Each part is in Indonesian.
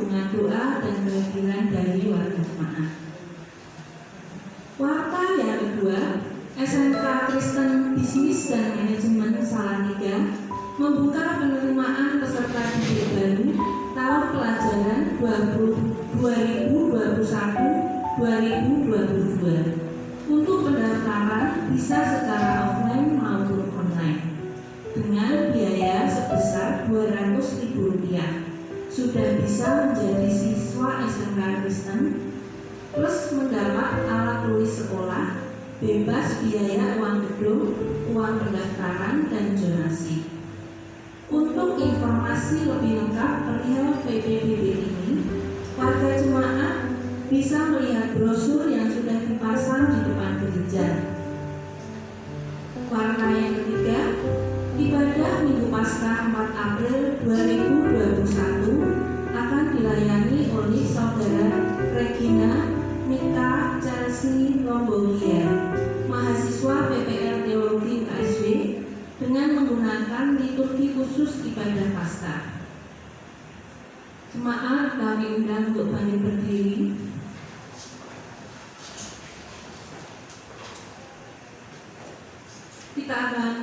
dengan doa dan kehadiran dari warga jemaat. Warta yang kedua, SMK Kristen Bisnis dan Manajemen Salatiga membuka penerimaan peserta didik baru tahun pelajaran 2021-2022. Untuk pendaftaran bisa secara offline maupun online dengan biaya sebesar Rp200.000. Sudah bisa menjadi siswa SMK Kristen plus mendapat alat tulis sekolah, bebas biaya uang gedung, uang pendaftaran, dan zonasi. Untuk informasi lebih lengkap perihal PPDB ini, warga jemaat bisa melihat brosur yang sudah dipasang di depan gereja. Warta yang ketiga, ibadah Minggu Paskah 4 April 2021 akan dilayani oleh Saudara Regina Mika Chelsea Lombogia, mahasiswa PPL Teologi KSW, dengan menggunakan liturgi khusus ibadah Paskah. Jemaat kami undang untuk bangkit berdiri. Kita akan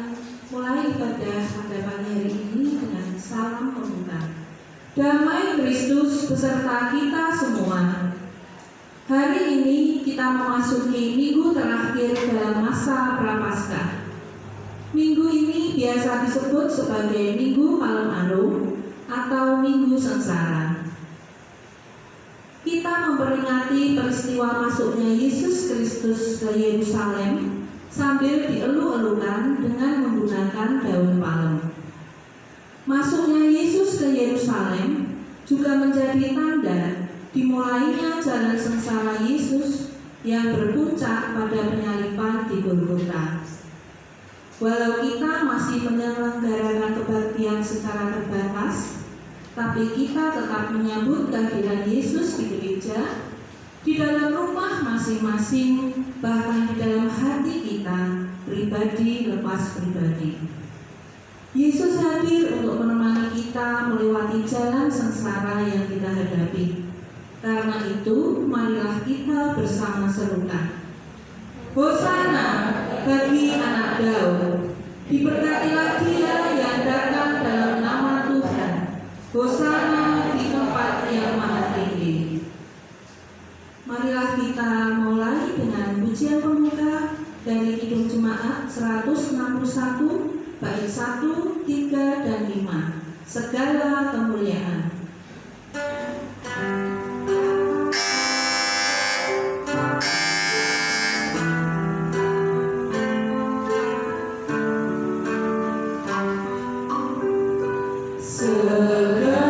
mulai ibadah pada pagi hari ini dengan salam pembuka. Damai Kristus beserta kita semua. Hari ini kita memasuki minggu terakhir dalam masa Prapaskah. Minggu ini biasa disebut sebagai Minggu Palem Arum atau Minggu Sengsara. Kita memperingati peristiwa masuknya Yesus Kristus ke Yerusalem sambil dielu-elukan dengan menggunakan daun palem. Masuknya Yesus ke Yerusalem juga menjadi tanda dimulainya jalan sengsara Yesus yang berpuncak pada penyaliban di Golgota. Walau kita masih menyelenggarakan kebaktian secara terbatas, tapi kita tetap menyambut kehadiran Yesus di gereja, di dalam rumah masing-masing, bahkan di dalam hati kita, pribadi lepas pribadi. Yesus hadir untuk menemani kita melewati jalan sengsara yang kita hadapi. Karena itu, marilah kita bersama serukan. Hosana bagi anak Daud, diberkatilah Dia yang datang dalam nama Tuhan. Hosana di tempat yang maha tinggi. Marilah kita mulai dengan pujian pembuka dari Kidung Jemaat 161 bait 1, 3, dan 5. Segala kemuliaan. Suara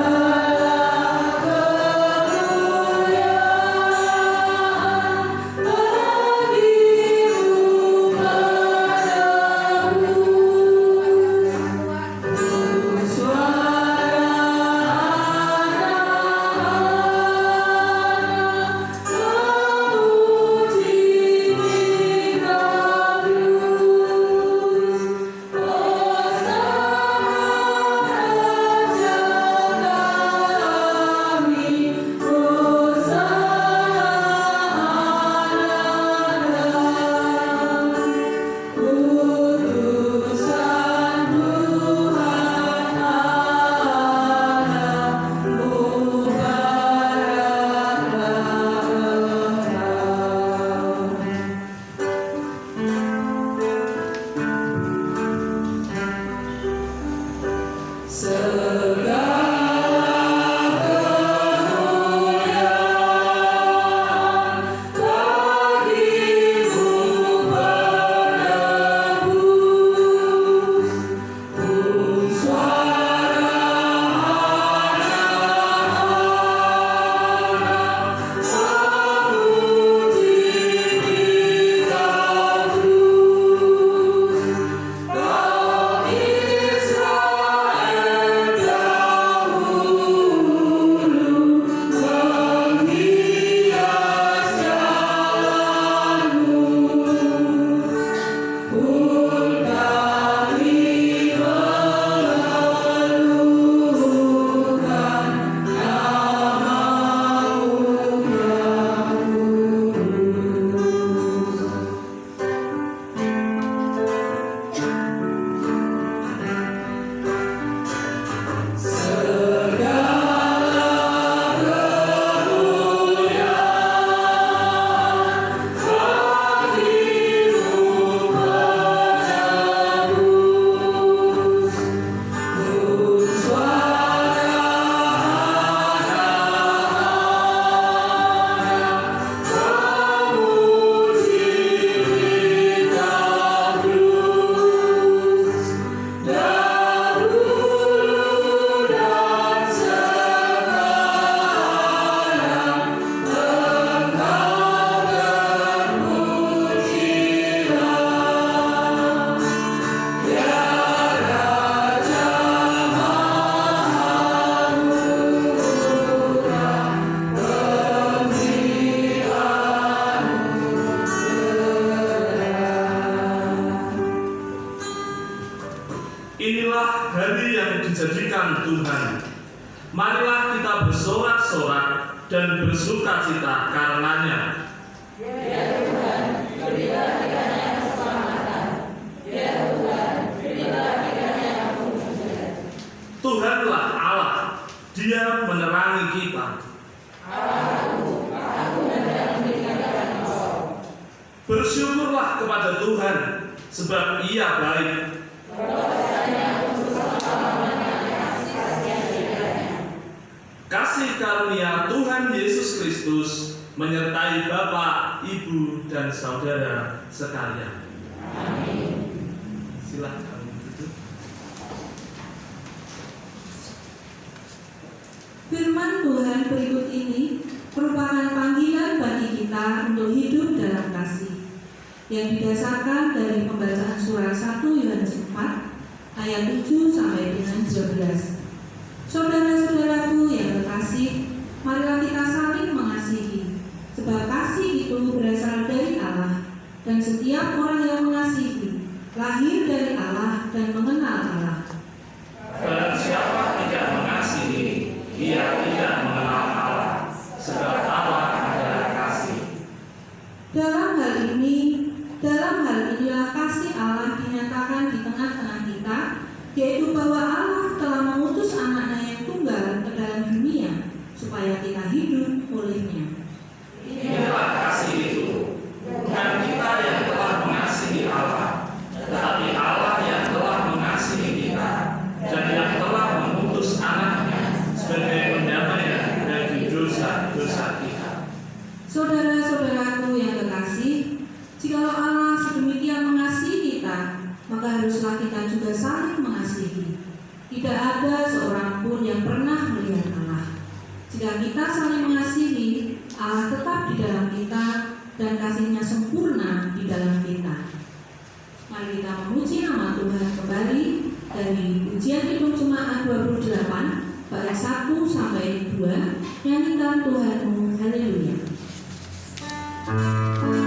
kita bersorak-sorak dan bersukacita karenanya. Ya Tuhan, berilah kiranya keselamatan. Ya Tuhan, berilah kiranya mujizat. Tuhanlah Allah, Dia menerangi kita. Allahku, aku hendak meninggalkan Engkau. Bersyukurlah kepada Tuhan, sebab Ia baik. Bahwasanya untuk selama-lamanya kasih karunia-Nya. Kasih karunia Tuhan Yesus Kristus menyertai Bapa, Ibu, dan saudara sekalian. Amin. Silakan duduk. Firman Tuhan berikut ini merupakan panggilan bagi kita untuk hidup dalam kasih, yang didasarkan dari pembacaan surah 1 Yohanes 4 ayat 7 sampai dengan 12. Saudara-saudaraku yang terkasih, marilah kita saling mengasihi, sebab kasih itu berasal dari Allah, dan setiap orang yang mengasihi lahir dari Allah dan mengenal Allah. Barang siapa tidak mengasihi, ia tidak mengenal Allah, sebab Allah adalah kasih. Dalam hal inilah kasih Allah dinyatakan di tengah-tengah kita, yaitu bahwa Allah telah mengutus anaknya yang tunggal ke dalam dunia, supaya kita hidup olehnya. Inilah kasih itu, bukan kita yang telah mengasihi Allah, tetapi Allah yang telah mengasihi kita, dan yang telah mengutus anaknya sebagai pendamaian dari dosa-dosa kita. Saudara-saudaraku yang terkasih, jikalau Allah sedemikian mengasihi kita, maka haruslah kita juga saling mengasihi. Tidak ada seorang pun yang pernah melihat Allah. Jika kita saling mengasihi, Allah tetap di dalam kita dan kasih-Nya sempurna di dalam kita. Mari kita memuji nama Tuhan kembali dari Pujian Kidung Jemaat 28 bait 1 sampai 2. Nyanyikan Tuhanmu, haleluya. Semua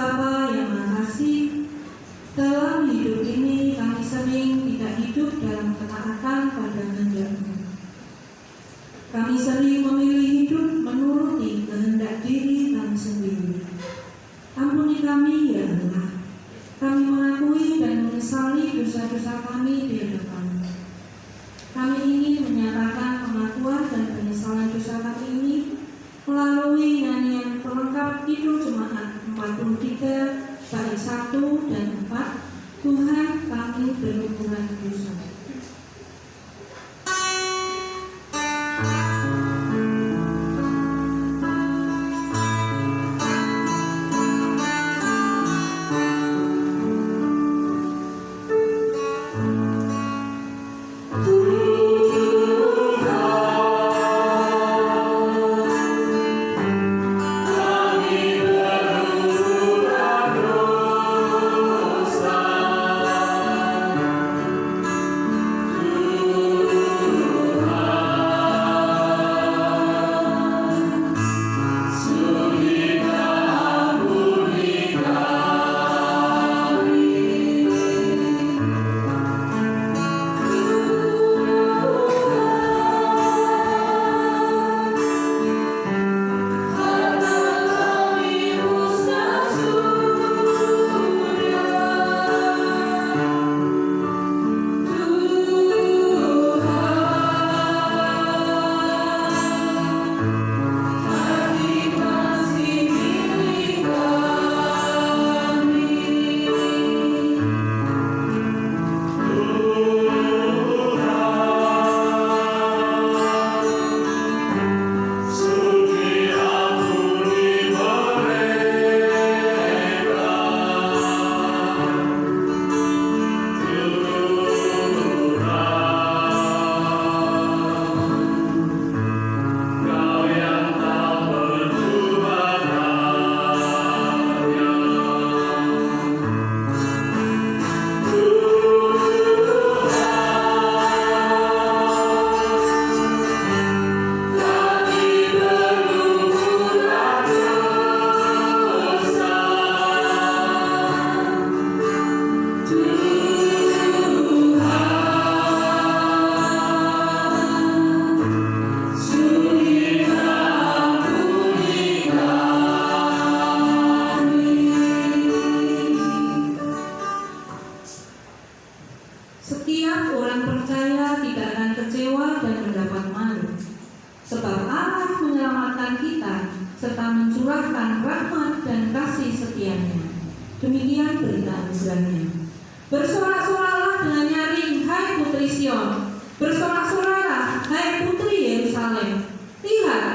Bapa yang Maha Kasih, dalam hidup ini kami sering tidak hidup dalam ketaatan pada kehendak-Mu. Kami sering memilih hidup menuruti kehendak diri kami sendiri. Ampuni kami ya Allah. Kami mengakui dan menyesali dosa-dosa kami di hadapan-Mu. Kami ingin menyatakan pengakuan dan penyesalan dosa kami ini melalui nyanyian pelengkap Kidung Jemaat 43 bait 1 dan 4. Tuhan, kami berhubungan dosa. Setiap orang percaya tidak akan kecewa dan mendapat malu, sebab Allah menyelamatkan kita serta mencurahkan rahmat dan kasih setia-Nya. Demikian berita anugerah-Nya. Bersorak-soraklah dengan nyaring, hai putri Sion. Bersorak-soraklah, hai putri Yerusalem. Lihat,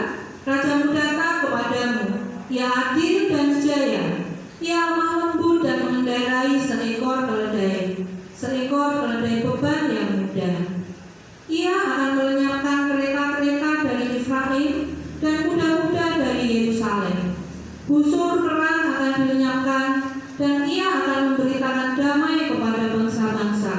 Rajamu datang kepadamu. Ia adil dan jaya. Ia lemah lembut dan mengendarai seekor keledai beban yang mudah. Ia akan melenyapkan kereta-kereta dari Efraim dan kuda-kuda dari Yerusalem. Busur perang akan dilenyapkan dan ia akan memberitakan damai kepada bangsa-bangsa.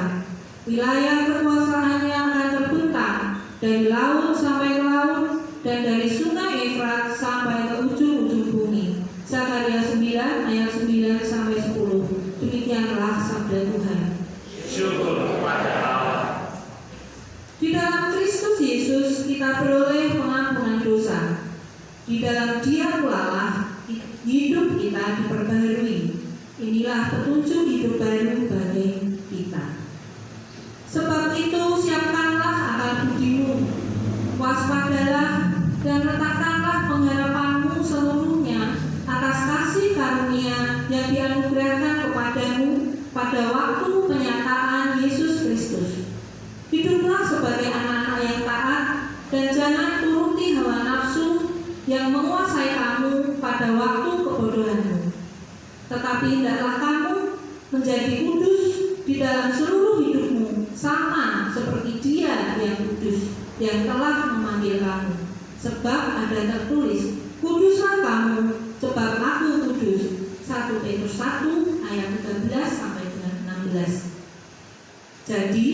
Wilayah kekuasaannya akan terbentang dari laut sampai ke laut dan dari sungai Efrat sampai ke ujung-ujung bumi. Zakaria 9 ayat 9 sampai 10. Demikianlah sabda Tuhan. Syukur kepada Allah. Di dalam Kristus Yesus kita beroleh pengampunan dosa. Di dalam Dia pula lah hidup kita diperbaharui. Inilah petunjuk hidup baru bagi kita. Sebab itu siapkanlah akal budimu, waspadalah dan letakkanlah pengharapanmu seluruhnya atas kasih karunia yang dianugerahkan kepadamu pada waktu penyataan Yesus Kristus. Hiduplah sebagai anak-anak yang taat dan jangan turuti hawa nafsu yang menguasai kamu pada waktu kebodohanmu. Tetapi hendaklah kamu menjadi kudus di dalam seluruh hidupmu, sama seperti Dia yang kudus, yang telah memanggil kamu. Sebab ada tertulis, kuduslah kamu, sebab Aku kudus. 1 Petrus 1 ayat 13 sampai dengan 16. Jadi,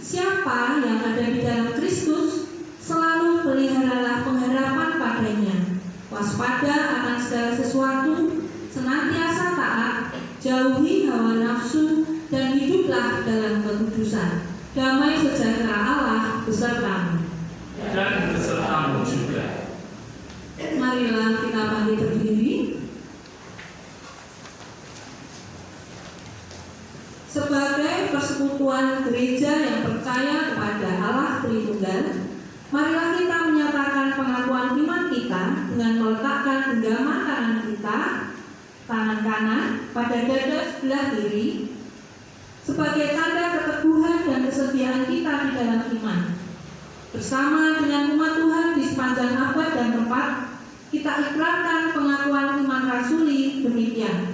siapa yang ada di dalam Kristus, selalu peliharalah pengharapan padanya. Waspada akan segala sesuatu, senantiasa taat, jauhi hawa nafsu, dan hiduplah dalam kekudusan. Damai sejahtera Allah besertamu. Dan besertamu juga. Marilah kita bangkit berdiri. Sebagai persekutuan gereja yang percaya kepada Allah Tritunggal, marilah kita menyatakan pengakuan iman kita dengan meletakkan genggaman tangan kita, tangan kanan, pada dada sebelah kiri, sebagai tanda keteguhan dan kesetiaan kita di dalam iman. Bersama dengan umat Tuhan di sepanjang abad dan tempat, kita ikrarkan pengakuan iman rasuli demikian.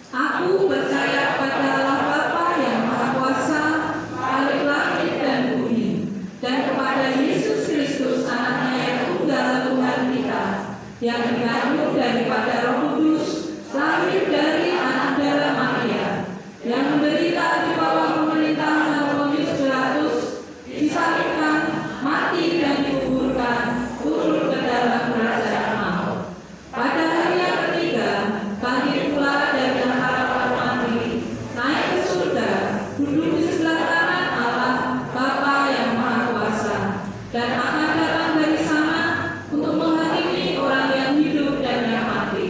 Aku percaya pada Allah Bapa yang Maha Kuasa, Khalik langit dan bumi, dan kepada Yesus Kristus Anaknya yang tunggal Tuhan kita, yang dikandung daripada Roh Kudus, lahir dari anak darah Maria, yang menderita di bawah pemerintahan Pontius Pilatus, disalibkan, mati dan dikuburkan, turun ke dalam kerajaan maut. Pada hari yang ketiga, bangkit pula dari antara para mati, naik ke surga, duduk di sebelah kanan Allah Bapa yang Maha Kuasa, dan akan datang dari sana untuk menghakimi orang yang hidup dan yang mati.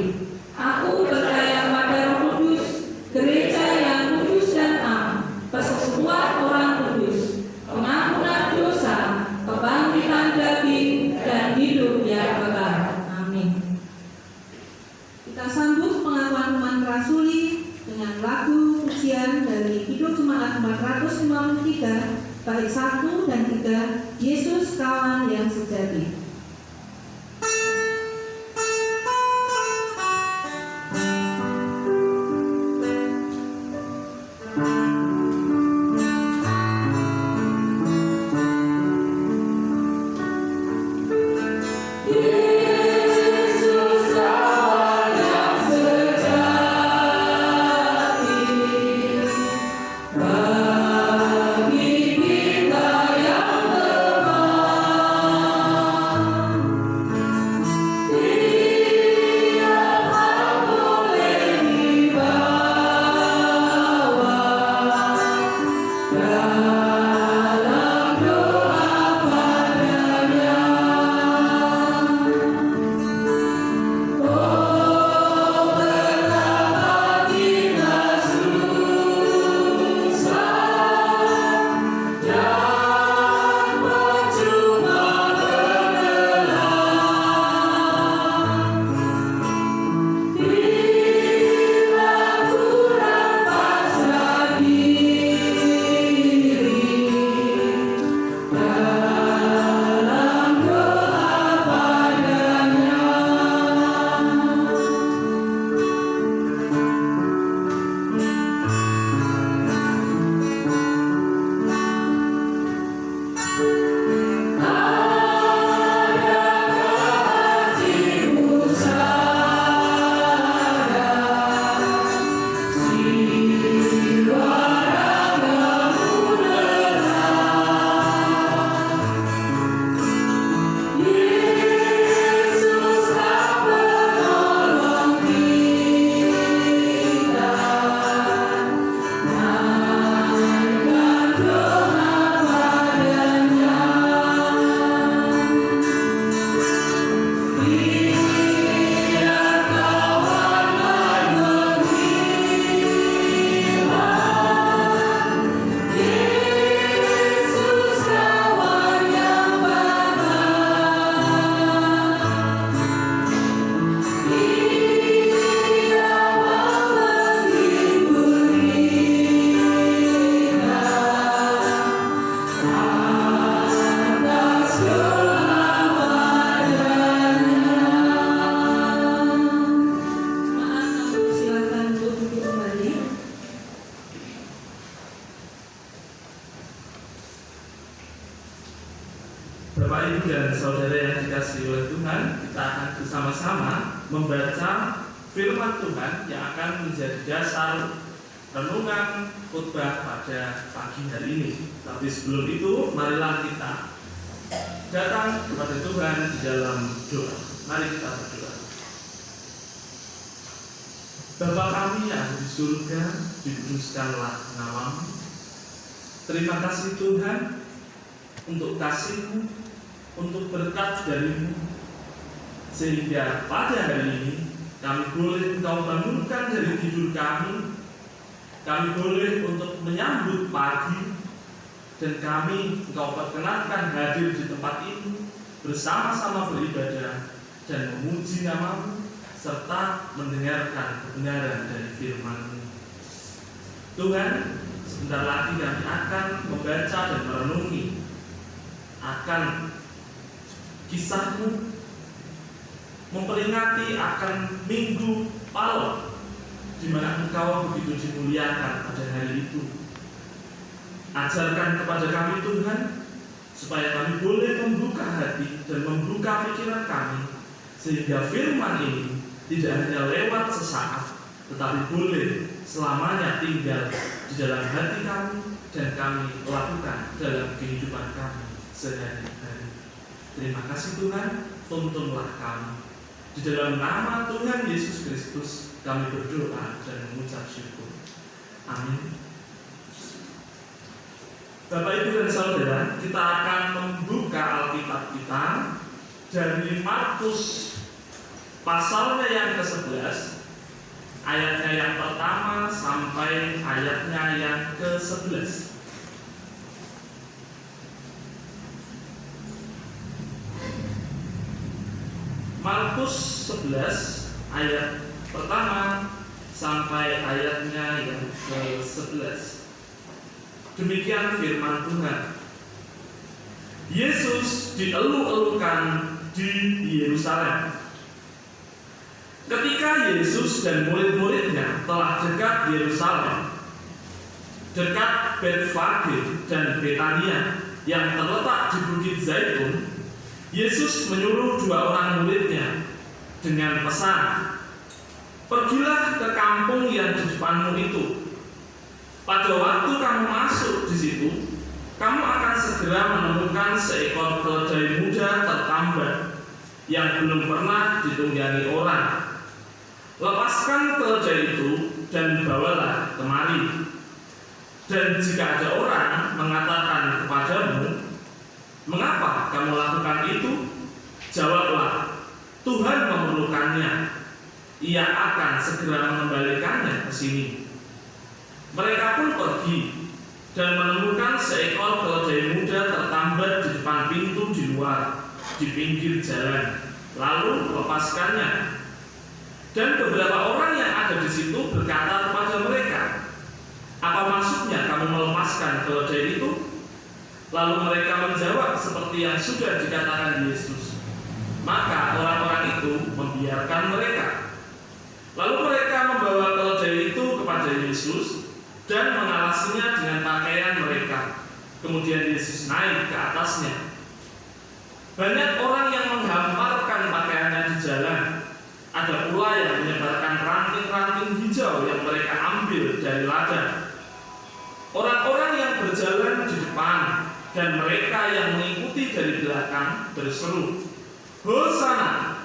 Aku percaya pada Roh Kudus, gereja yang kudus dan am, persekutuan orang kudus, pengampunan dosa, kebangkitan daging, dan hidup yang kekal. Amin. Kita sambut pengakuan iman rasuli dengan lagu pujian dari Kidung Jemaat 453 bait 1 dan 3, Yesus kawan yang sejati. Bapak Ibu dan Saudara yang dikasihi oleh Tuhan, kita akan bersama-sama membaca firman Tuhan yang akan menjadi dasar renungan khotbah pada pagi hari ini. Tapi sebelum itu, marilah kita datang kepada Tuhan di dalam doa. Mari kita berdoa. Bapa kami yang di surga, dikuduskanlah namamu. Terima kasih Tuhan untuk kasih-Mu, untuk berkat dari-Mu, sehingga pada hari ini kami boleh Engkau bangunkan dari tidur kami. Kami boleh untuk menyambut pagi, dan kami Engkau perkenankan hadir di tempat ini bersama-sama beribadah dan memuji nama-Mu serta mendengarkan kebenaran dari firman-Mu. Tuhan, sebentar lagi kami akan membaca dan merenungi akan kisah-Mu, memperingati akan Minggu Palem, di mana Engkau begitu dimuliakan pada hari itu. Ajarkan kepada kami Tuhan, supaya kami boleh membuka hati dan membuka pikiran kami, sehingga firman ini tidak hanya lewat sesaat, tetapi boleh selamanya tinggal di dalam hati kami dan kami lakukan dalam kehidupan kami sehari-hari. Terima kasih Tuhan, tuntunlah kami. Di dalam nama Tuhan Yesus Kristus kami berdoa dan mengucap syukur. Amin. Bapak, Ibu, dan Saudara, kita akan membuka Alkitab kita dari Markus pasalnya yang ke-11, ayatnya yang pertama sampai ayatnya yang ke-11. Markus 11 ayat pertama sampai ayatnya yang ke-11. Demikian firman Tuhan. Yesus dielu-elukan di Yerusalem. Ketika Yesus dan murid-muridnya telah dekat Yerusalem, dekat Betfage dan Betania yang terletak di Bukit Zaitun, Yesus menyuruh 2 orang muridnya dengan pesan, "Pergilah ke kampung yang di depanmu itu. Pada waktu kamu masuk di situ, kamu akan segera menemukan seekor keledai muda tertambat yang belum pernah ditunggangi orang. Lepaskan keledai itu dan bawalah kemari. Dan jika ada orang mengatakan kepadamu, 'Mengapa kamu lakukan itu?' jawablah, 'Tuhan memerlukannya. Ia akan segera mengembalikannya ke sini.' Mereka pun pergi dan menemukan seekor keledai muda tertambat di depan pintu di luar, di pinggir jalan, lalu melepaskannya. Dan beberapa orang yang ada di situ berkata kepada mereka, 'Apa maksudnya kamu melepaskan keledai itu?' Lalu mereka menjawab seperti yang sudah dikatakan Yesus. Maka orang-orang itu membiarkan mereka. Lalu mereka membawa keledai itu kepada Yesus dan mengalasinya dengan pakaian mereka. Kemudian Yesus naik ke atasnya. Banyak orang yang menghamparkan pakaiannya di jalan. Ada pula yang menyebarkan ranting-ranting hijau yang mereka ambil dari ladang. Orang-orang yang berjalan di depan dan mereka yang mengikuti dari belakang berseru, 'Hosana!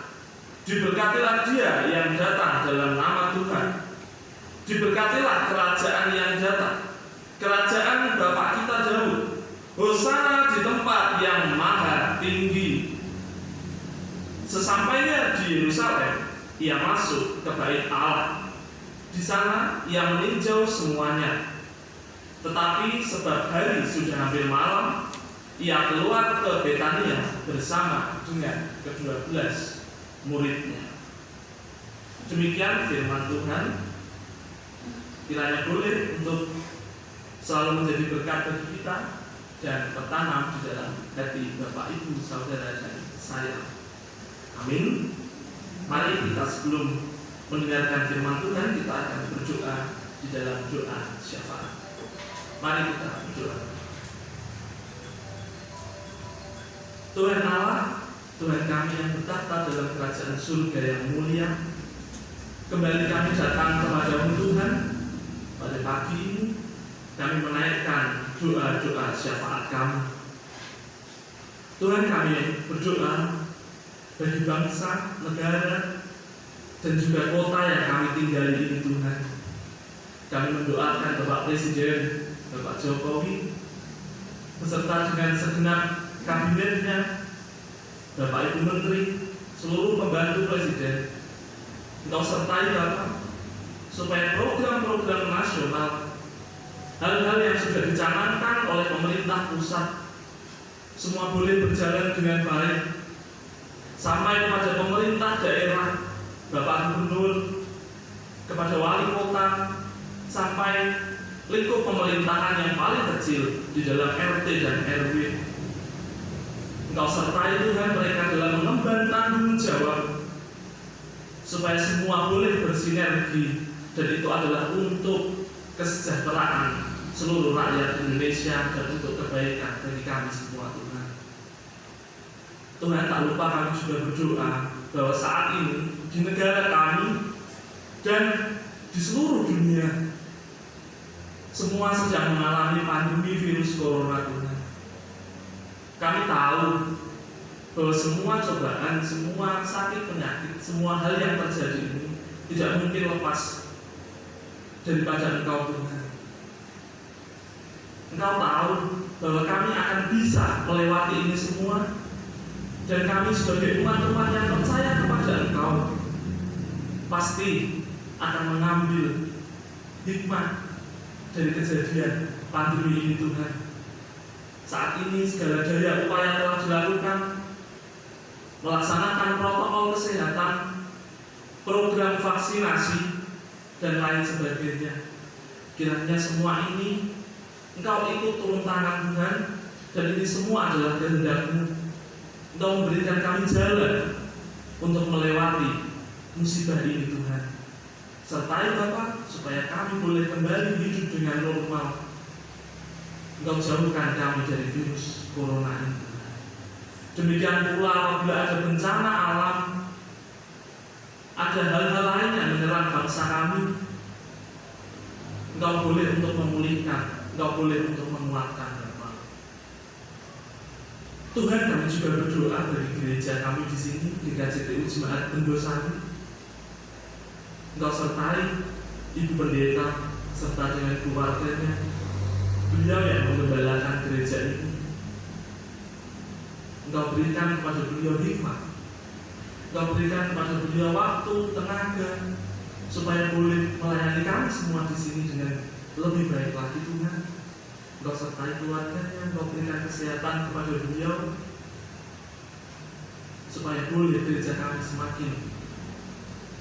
Diberkatilah Dia yang datang dalam nama Tuhan. Diberkatilah kerajaan yang datang, kerajaan Bapa kita Daud. Hosana di tempat yang maha tinggi.' Sesampainya di Yerusalem, ia masuk ke bait Allah. Di sana ia meninjau semuanya. Tetapi sebab hari sudah hampir malam, ia keluar ke Betania bersama dengan ke-12 muridnya." Demikian firman Tuhan. Kiranya boleh untuk selalu menjadi berkat bagi kita dan tertanam di dalam hati Bapak, Ibu, Saudara, dan saya. Amin. Mari kita sebelum mendengarkan firman Tuhan, kita akan berdoa di dalam doa syafaat. Mari kita berdoa. Tuhan Allah, Tuhan kami yang bertahta dalam kerajaan surga yang mulia, kembali kami datang kepada-Mu Tuhan. Pada pagi ini kami menaikkan doa-doa syafaat kami. Tuhan, kami berdoa bagi bangsa, negara, dan juga kota yang kami tinggali ini Tuhan. Kami mendoakan Bapak Presiden, Bapak Jokowi, beserta dengan segenap kabinetnya, Bapak Ibu Menteri, seluruh pembantu Presiden. Engkau sertai Bapak, supaya program-program nasional, hal-hal yang sudah dicanangkan oleh pemerintah pusat, semua boleh berjalan dengan baik, sampai kepada pemerintah daerah, Bapak Gubernur, kepada wali kota, sampai lingkup pemerintahan yang paling kecil di dalam RT dan RW. Engkau sertai Tuhan mereka dalam mengemban tanggung jawab, supaya semua boleh bersinergi, dan itu adalah untuk kesejahteraan seluruh rakyat Indonesia dan untuk kebaikan bagi kami semua Tuhan. Tuhan, tak lupa kami juga berdoa bahwa saat ini di negara kami dan di seluruh dunia semua sedang mengalami pandemi virus corona Tuhan. Kami tahu bahwa semua cobaan, semua sakit penyakit, semua hal yang terjadi ini tidak mungkin lepas daripada Engkau Tuhan. Engkau tahu bahwa kami akan bisa melewati ini semua, dan kami sebagai umat-umat yang percaya kepada Engkau pasti akan mengambil hikmah dari kejadian pandemi ini Tuhan. Saat ini segala daya upaya telah dilakukan, melaksanakan protokol kesehatan, program vaksinasi, dan lain sebagainya. Kiranya semua ini Engkau ikut turun tangan Tuhan, dan ini semua adalah kehendak-Mu. Engkau memberikan kami jalan untuk melewati musibah ini Tuhan. Sertai Bapak supaya kami boleh kembali hidup dengan normal. Engkau jauhkan kami dari virus corona ini Tuhan. Demikian pula apabila ada bencana alam, ada hal-hal lain yang menyerang bangsa kami, Engkau boleh untuk memulihkan, Engkau boleh untuk menguatkan Bapak. Tuhan, kami juga berdoa bagi gereja kami di sini, di KJTU Jemaat Bendosari. Engkau sertai Ibu Pendeta serta dengan keluarganya, beliau yang menggembalakan gereja ini. Engkau berikan kepada beliau hikmah, Engkau berikan kepada beliau waktu, tenaga, supaya boleh melayani kami semua di sini dengan lebih baik lagi Tuhan. Engkau sertai keluarganya, Engkau berikan kesehatan kepada beliau, supaya boleh gereja kami semakin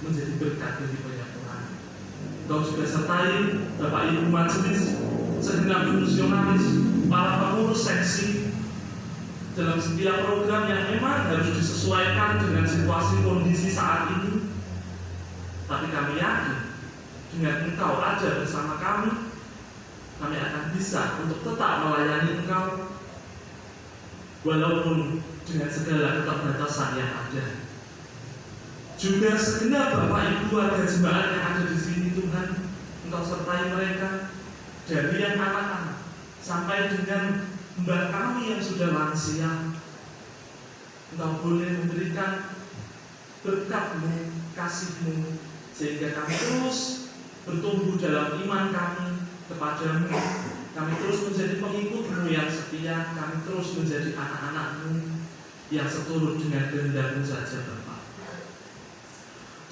menjadi berkat bagi banyak orang. Engkau juga sertai Bapak Ibu Majelis, segenap fungsionaris, para pengurus seksi dalam setiap program yang memang harus disesuaikan dengan situasi kondisi saat ini. Tapi kami yakin dengan Engkau ada bersama kami akan bisa untuk tetap melayani Engkau walaupun dengan segala keterbatasan yang ada. Juga segenap Bapak Ibu warga jemaat yang ada di sini Tuhan, Engkau sertai mereka dari yang anak-anak sampai dengan mbah kami yang sudah lansia. Engkau boleh memberikan berkat-Mu, kasih-Mu, sehingga kami terus bertumbuh dalam iman kami kepadamu. Kami terus menjadi pengikut-Mu yang setia, kami terus menjadi anak-anak-Mu yang seturut dengan kehendak-Mu saja Bapak.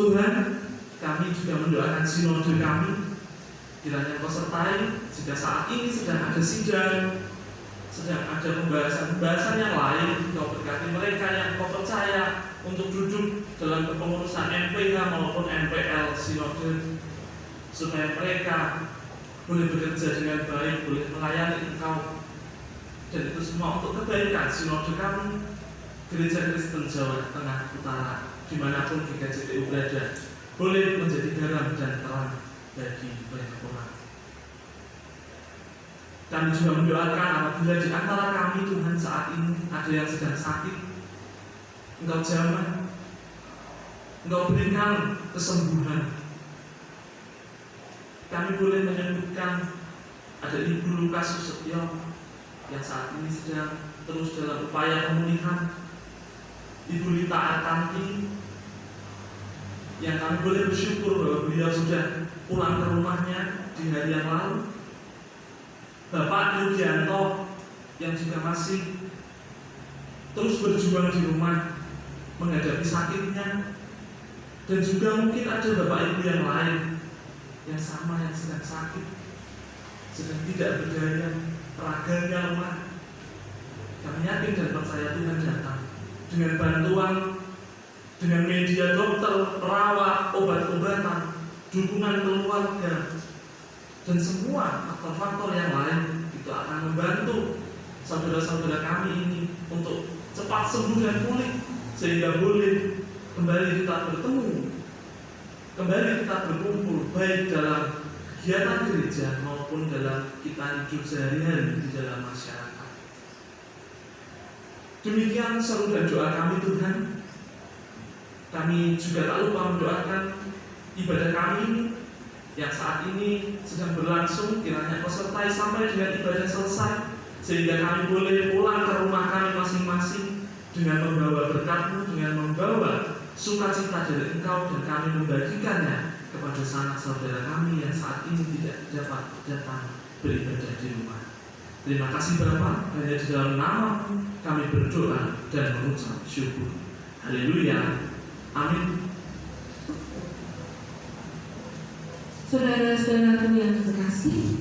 Tuhan, kami juga mendoakan sinode kami, kiranya Engkau sertai jika saat ini sedang ada sidang, sedang ada pembahasan yang lain. Engkau berkati mereka yang Engkau percaya untuk duduk dalam kepengurusan MPH maupun MPL sinode, supaya mereka boleh bekerja dengan baik, boleh melayani Engkau, dan itu semua untuk kebaikan sinode kami, Gereja Kristen Jawa Tengah Utara, dimanapun GKJTU berada, boleh menjadi garam dan terang bagi banyak orang. Kami juga mendoakan apabila di antara kami Tuhan saat ini ada yang sedang sakit, Engkau jamah, Engkau berikan kesembuhan. Kami boleh menyebutkan ada Ibu Lukas Susetyo yang saat ini sedang terus dalam upaya pemulihan, Ibu Lita Artanti, yang kami boleh bersyukur bahwa beliau sudah pulang ke rumahnya di hari yang lalu. Bapak Yugianto yang juga masih terus berjuang di rumah menghadapi sakitnya, dan juga mungkin ada bapak ibu yang lain yang sama, yang sedang sakit, sedang tidak berdaya, raganya lemah. Kami yakin dan percaya Tuhan datang dengan bantuan, dengan media dokter, perawat, obat-obatan, dukungan keluarga, dan semua faktor-faktor yang lain itu akan membantu saudara-saudara kami ini untuk cepat sembuh dan pulih, sehingga boleh kembali kita bertemu, kembali kita berkumpul, baik dalam kegiatan gereja maupun dalam kita hidup sehari-hari di dalam masyarakat. Demikian seru dan doa kami Tuhan. Kami juga tak lupa mendoakan ibadah kami ini yang saat ini sedang berlangsung, kiranya Kau sertai sampai dengan ibadah selesai, sehingga kami boleh pulang ke rumah kami masing-masing dengan membawa berkat-Mu, dengan membawa sukacita dari Engkau, dan kami membagikannya kepada sanak saudara kami yang saat ini tidak dapat datang beribadah di rumah. Terima kasih Bapa, hanya di dalam nama-Mu kami berdoa dan mengucap syukur. Haleluya. Amin. Saudara-saudaraku yang terkasih,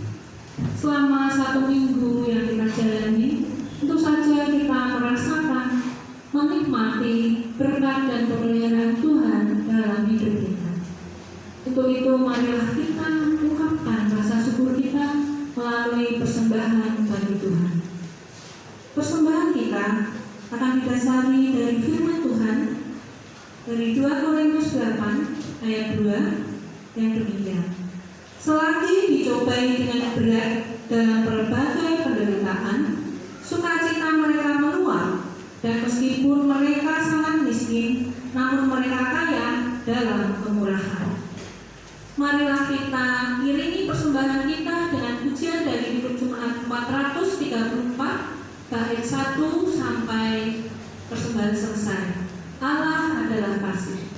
selama 1 minggu yang kita jalani, tentu saja kita merasakan, menikmati berkat dan pemeliharaan Tuhan dalam hidup kita. Untuk itu marilah kita ungkapkan rasa syukur kita melalui persembahan bagi Tuhan. Persembahan kita akan didasari dari firman Tuhan dari 2 Korintus 8 ayat 2 yang demikian. Selagi dicobai dengan berat dalam berbagai penderitaan, sukacita mereka meluap, dan meskipun mereka sangat miskin, namun mereka kaya dalam kemurahan. Marilah kita iringi persembahan kita dengan pujian dari Himne Jumat 434 bait 1 sampai persembahan selesai. Allah adalah kasih.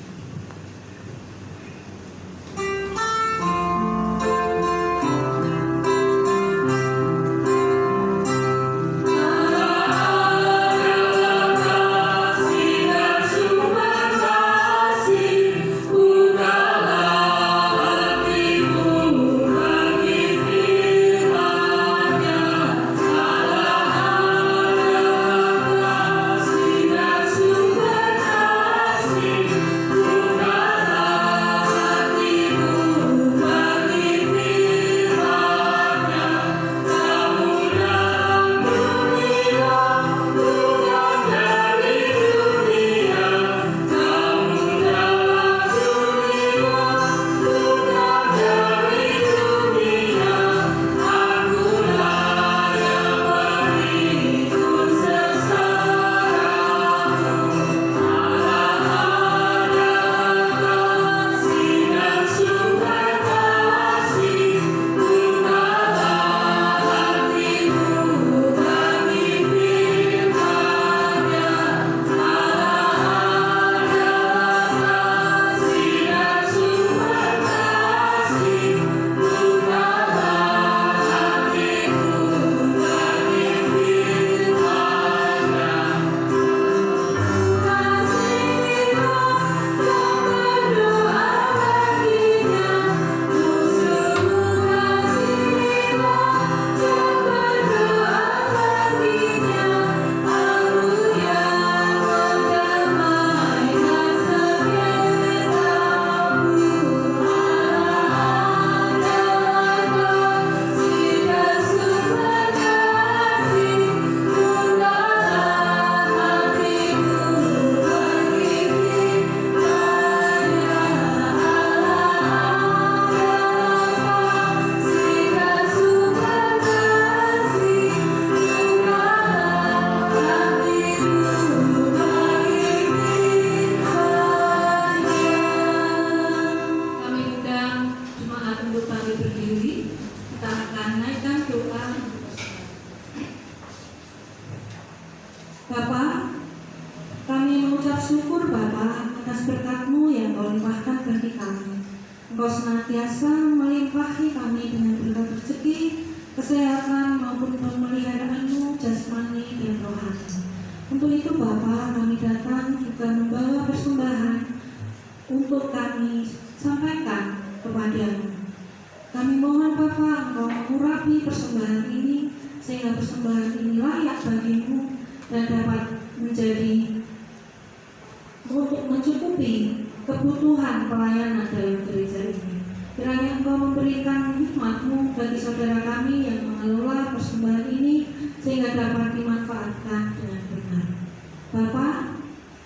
atas berkat-Mu yang Kau limpahkan bagi kami. Engkau senantiasa melimpahi kami dengan berkat rezeki, kesehatan maupun pemeliharaan-Mu jasmani dan rohani. Untuk itu Bapa, kami datang juga membawa persembahan untuk kami sampaikan kepada-Mu. Kami mohon Bapa, Engkau mengurapi persembahan ini sehingga persembahan ini layak bagi-Mu dan dapat menjadi untuk mencukupi kebutuhan pelayanan dalam gereja ini. Kiranya Engkau memberikan hikmat-Mu bagi saudara kami yang mengelola persembahan ini sehingga dapat dimanfaatkan dengan benar. Bapa,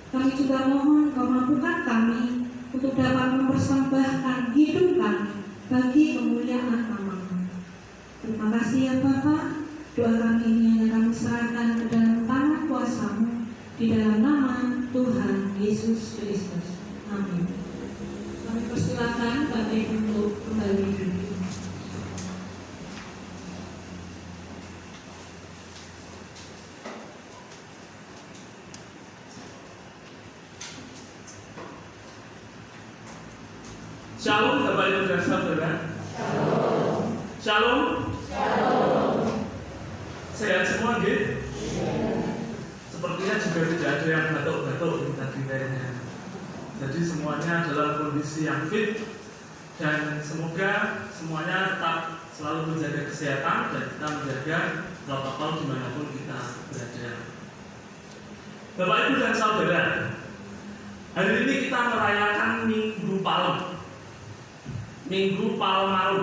kami juga mohon Engkau mampukan kami untuk dapat mempersembahkan hidup kami bagi kemuliaan nama-Mu. Terima kasih ya Bapa. Doa kami ini yang kami serahkan ke dalam tangan kuasa-Mu di dalam nama Tuhan Yesus Kristus. Amin. Kami persilakan Bapak Ibu untuk kembali duduk. Shalom Bapak Ibu dan Saudara. Shalom. Sehat semua nggih? Sepertinya juga tidak ada yang batuk-batuk tadi kayaknya. Jadi semuanya dalam kondisi yang fit dan semoga semuanya tetap selalu menjaga kesehatan dan kita menjaga protokol dimanapun kita berada. Bapak Ibu dan Saudara, hari ini kita merayakan Minggu Palem, Minggu Palem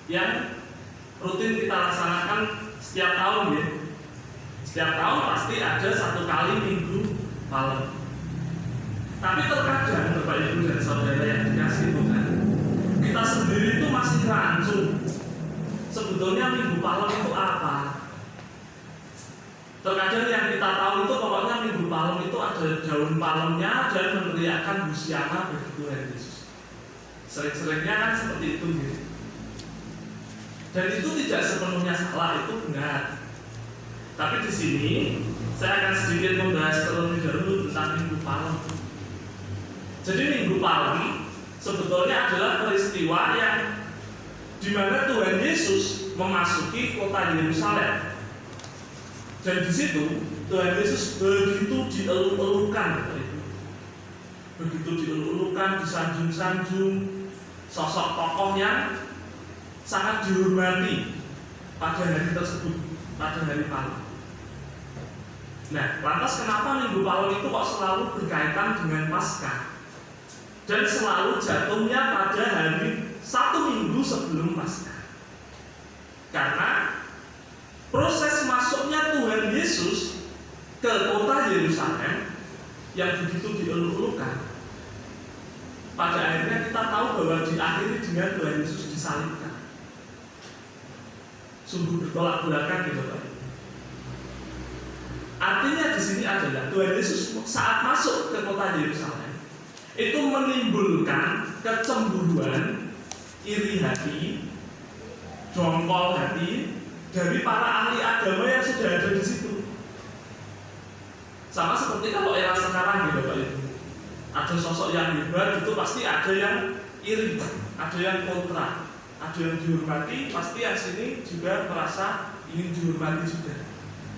yang rutin kita laksanakan setiap tahun ya. Setiap tahun pasti ada satu kali Minggu Palem. Tapi terkadang Bapak Ibu dan Saudara yang dikasihi Tuhan, kita sendiri itu masih rancu. Sebetulnya Minggu Palem itu apa? Terkadang yang kita tahu itu pokoknya Minggu Palem itu ada daun palemnya dan meneriakkan Hosiana bagi Tuhan Yesus. Sering-seringnya kan seperti itu gitu. Dan itu tidak sepenuhnya salah, itu benar. Tapi di sini saya akan sedikit membahas terlebih dahulu tentang Minggu Palem. Jadi Minggu Palem sebetulnya adalah peristiwa yang di mana Tuhan Yesus memasuki kota Yerusalem. Dan di situ Tuhan Yesus begitu dieluk-elukan, begitu dieluk-elukan, disanjung-sanjung, sosok tokoh yang sangat dihormati pada hari tersebut, pada hari Palem. Nah, lantas kenapa Minggu Palem itu kok selalu berkaitan dengan Paskah dan selalu jatuhnya pada hari satu minggu sebelum Paskah? Karena proses masuknya Tuhan Yesus ke kota Yerusalem yang begitu dieluk-elukan, pada akhirnya kita tahu bahwa diakhiri dengan Tuhan Yesus disalibkan. Sungguh bertolak belakang gitu Bapak. Artinya di sini adalah Tuhan Yesus saat masuk ke kota Yerusalem itu menimbulkan kecemburuan, iri hati, dongkol hati dari para ahli agama yang sudah ada di situ. Sama seperti kalau era sekarang gitu Bapak Ibu. Ada sosok yang hebat itu pasti ada yang iri, ada yang kontra. Ada yang dihormati, pasti yang sini juga merasa ingin dihormati juga.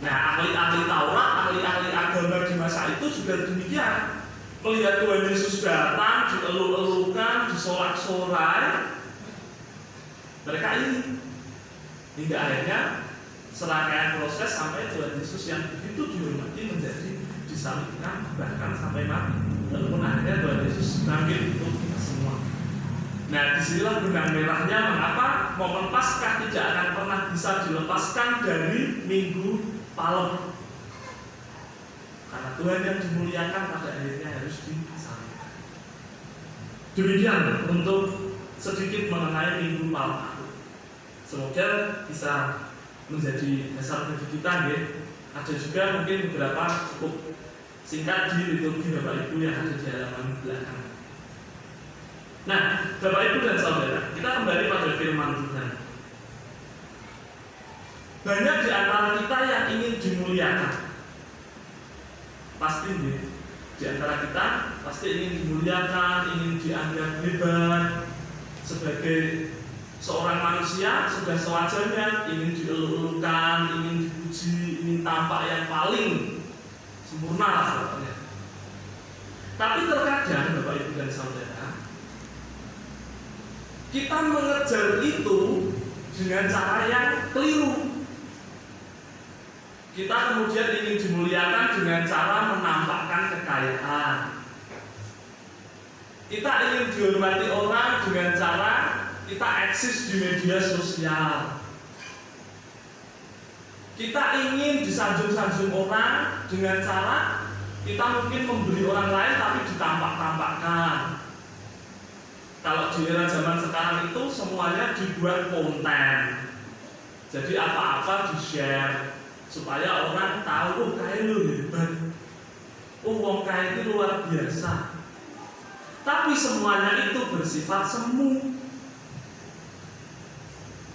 Nah, ahli-ahli Taurat, ahli-ahli agama di masa itu juga demikian. Melihat Tuhan Yesus datang, dieluk-elukan, disorak-sorai, mereka ini. Hingga akhirnya serangkaian proses sampai Tuhan Yesus yang begitu dihormati menjadi disalibkan, bahkan sampai mati. Walaupun akhirnya Tuhan Yesus bangkit untuk kita semua. Nah, disinilah benang merahnya mengapa momen Paskah tidak akan pernah bisa dilepaskan dari Minggu Palem. Karena Tuhan yang dimuliakan pada akhirnya harus disalibkan. Demikian untuk sedikit mengenai Minggu Palem. Semoga bisa menjadi dasar bagi kita ya. Ada juga mungkin beberapa cukup singkat di liturgi Bapak Ibu yang ada di halaman belakang. Nah, Bapak Ibu dan Saudara, kita kembali pada firman Tuhan. Banyak di antara kita yang ingin dimuliakan. Pasti nih. Di antara kita pasti ingin dimuliakan, ingin dianggap hebat. Sebagai seorang manusia sudah sewajarnya ingin dielulukan, ingin dipuji, ingin tampak yang paling sempurna lah pokoknya. Tapi terkadang Bapak Ibu dan Saudara, kita mengejar itu dengan cara yang keliru. Kita kemudian ingin dimuliakan dengan cara menampakkan kekayaan. Kita ingin dihormati orang dengan cara kita eksis di media sosial. Kita ingin disanjung-sanjung orang dengan cara kita mungkin memberi orang lain tapi ditampak-tampakkan. Kalau di era zaman sekarang itu semuanya dibuat konten. Jadi apa-apa di-share supaya orang tahu, oh kaya lu hebat, oh wong kaya itu luar biasa. Tapi semuanya itu bersifat semu.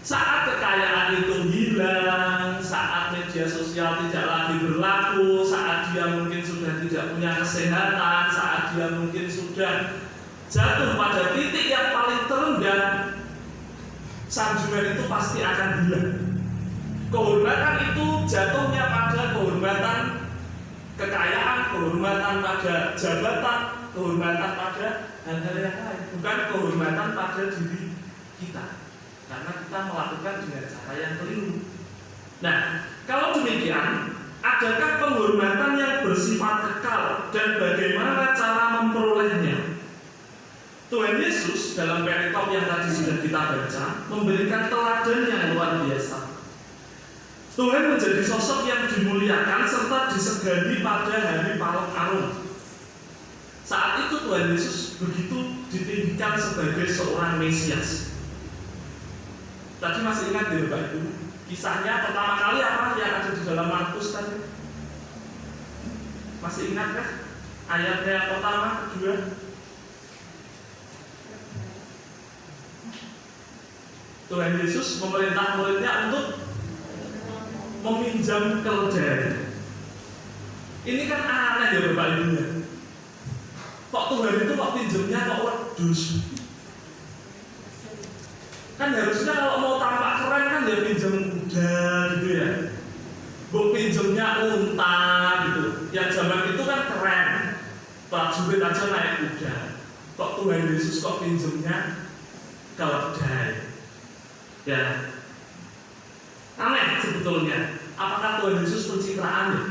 Saat kekayaan itu hilang, saat media sosial tidak lagi berlaku, saat dia mungkin sudah tidak punya kesehatan, saat dia mungkin sudah jatuh pada titik yang paling terendah, sanjungan itu pasti akan hilang. Kehormatan itu jatuhnya pada kehormatan kekayaan, kehormatan pada jabatan, kehormatan pada hal-hal yang lain, bukan kehormatan pada diri kita. Karena kita melakukan dengan cara yang keliru. Nah, kalau demikian, adakah penghormatan yang bersifat kekal dan bagaimana cara memperolehnya? Tuhan Yesus dalam perikop yang tadi sudah kita baca memberikan teladan yang luar biasa. Tuhan menjadi sosok yang dimuliakan serta disegani pada hari Paling Arum. Saat itu Tuhan Yesus begitu ditinggikan sebagai seorang Mesias. Tadi masih ingat ya Bapak Ibu? Kisahnya pertama kali apa yang ada di dalam Markus tadi? Masih ingat kan? Ayatnya yang pertama, kedua. Tuhan Yesus memerintah muridnya untuk meminjam keledai. Ini kan aneh ya Bapak Ibu ya. Kok Tuhan itu kok pinjemnya kok wedhus? Kan harusnya kalau mau tampak keren kan dia pinjam kuda gitu ya. Buk pinjemnya unta gitu. Yang zaman itu kan keren. Prajurit aja naik kuda. Kok Tuhan Yesus kok pinjemnya keledai? Ya, aneh sebetulnya. Apakah Tuhan Yesus pencitraan ya?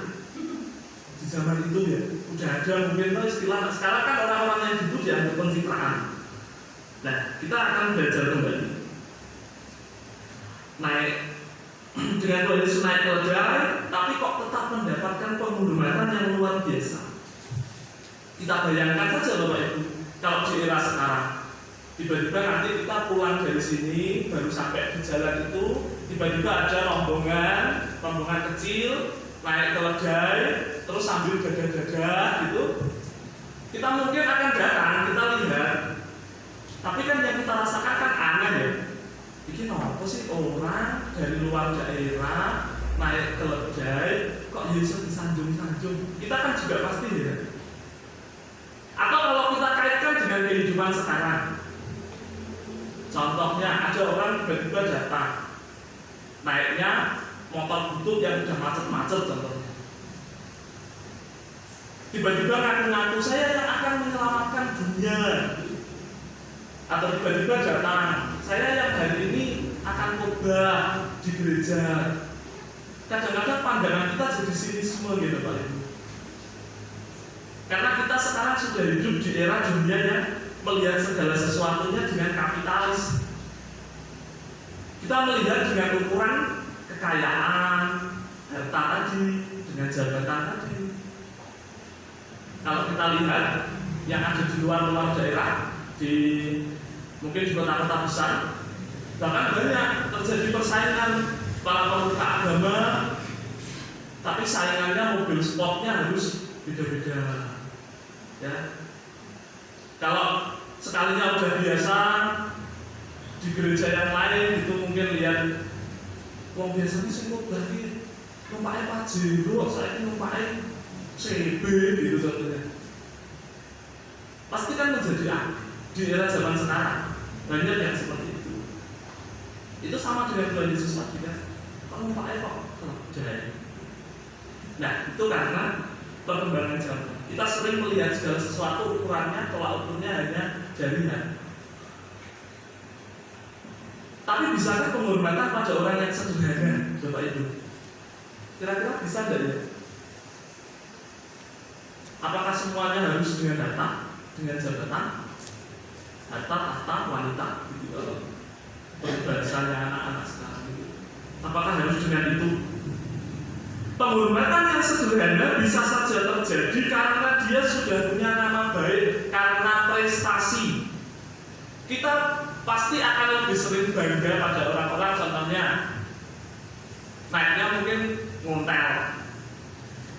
Di zaman itu ya, udah ada mungkin istilah. Sekarang kan orang-orang yang hidup dianggap pencitraan. Nah, kita akan belajar kembali. Naik dengan Tuhan Yesus naik keledai, tapi kok tetap mendapatkan penghormatan yang luar biasa. Kita bayangkan saja Bapak Ibu, kalau di era sekarang, tiba-tiba nanti kita pulang dari sini, baru sampai di jalan itu, tiba-tiba ada rombongan kecil, naik keledai, terus sambil gagah-gagah gitu. Kita mungkin akan datang, kita lihat, tapi kan yang kita rasakan kan aneh ya. Ini apa sih orang dari luar daerah naik keledai, kok Yesus disanjung-sanjung? Kita kan juga pasti ya. Atau kalau kita kaitkan dengan kehidupan sekarang, contohnya ada orang tiba-tiba datang, naiknya motor butut yang udah macet-macet contohnya. Tiba-tiba ngaku-ngaku saya yang akan menyelamatkan dunia. Atau tiba-tiba datang, saya yang hari ini akan khotbah di gereja. Kadang-kadang pandangan kita jadi sinisme gitu Pak Ibu. Karena kita sekarang sudah hidup di era dunia yang melihat segala sesuatunya dengan kapitalis. Kita melihat dengan ukuran kekayaan, harta tadi, dengan jabatan tadi. Kalau kita lihat yang ada di luar daerah, di mungkin di kota-kota besar, bahkan banyak terjadi persaingan para pemuka agama, tapi saingannya mobil sportnya harus beda-beda. Ya, kalau sekalinya udah biasa di gereja yang lain itu mungkin lihat, wong biasanya sih numpaknya Pajero, saya numpaknya CB gitu contohnya. Pasti kan menjadi di era zaman sekarang banyak yang seperti itu. Itu sama dengan Tuhan Yesus lagi kan. Kamu pakai kok jahit. Nah, itu karena perkembangan zaman. Kita sering melihat segala sesuatu ukurannya, tolak ukurnya hanya jarihan. Tapi bisakah penghormatan pada orang yang sederhana, Bapak Ibu? Kira-kira bisa nggak ya? Apakah semuanya harus dengan harta, dengan jabatan, harta, tahta, wanita, gitu? Peribahasanya anak-anak sekarang gitu. Apakah harus dengan itu? Penghormatan yang sederhana bisa saja terjadi karena dia sudah punya nama baik, karena prestasi. Kita pasti akan lebih sering bangga pada orang-orang, contohnya naiknya mungkin ngontel,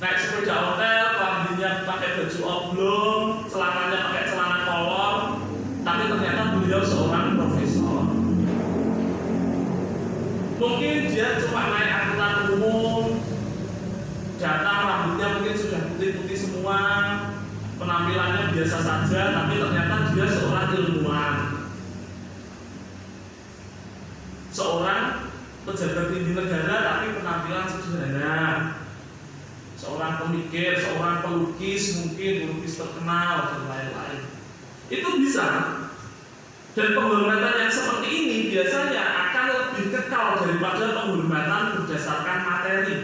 naik sepeda ontel, kambingnya pakai baju oblong, celananya pakai celana kolor, tapi ternyata beliau seorang profesor. Mungkin dia cuma naik angkutan umum, datang rambutnya mungkin sudah putih-putih semua, penampilannya biasa saja, tapi ternyata dia seorang ilmuwan, seorang pejabat tinggi negara tapi penampilan sederhana, seorang pemikir, seorang pelukis, mungkin pelukis terkenal dan lain-lain. Itu bisa. Dan penghormatan yang seperti ini biasanya akan lebih kekal daripada penghormatan berdasarkan materi.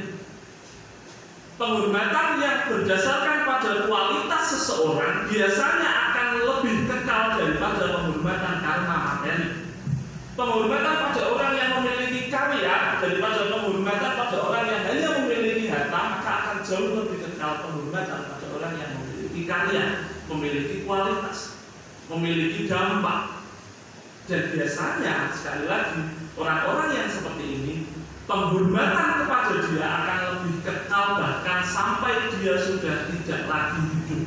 Penghormatan yang berdasarkan pada kualitas seseorang biasanya akan lebih kekal daripada penghormatan karena materi. Penghormatan pada orang yang memiliki karya daripada penghormatan pada orang yang hanya memiliki harta, maka akan jauh lebih kekal penghormatan pada orang yang memiliki karya, memiliki kualitas, memiliki dampak. Dan biasanya sekali lagi orang-orang yang seperti ini, penghormatan kepada dia akan lebih kekal bahkan sampai dia sudah tidak lagi hidup.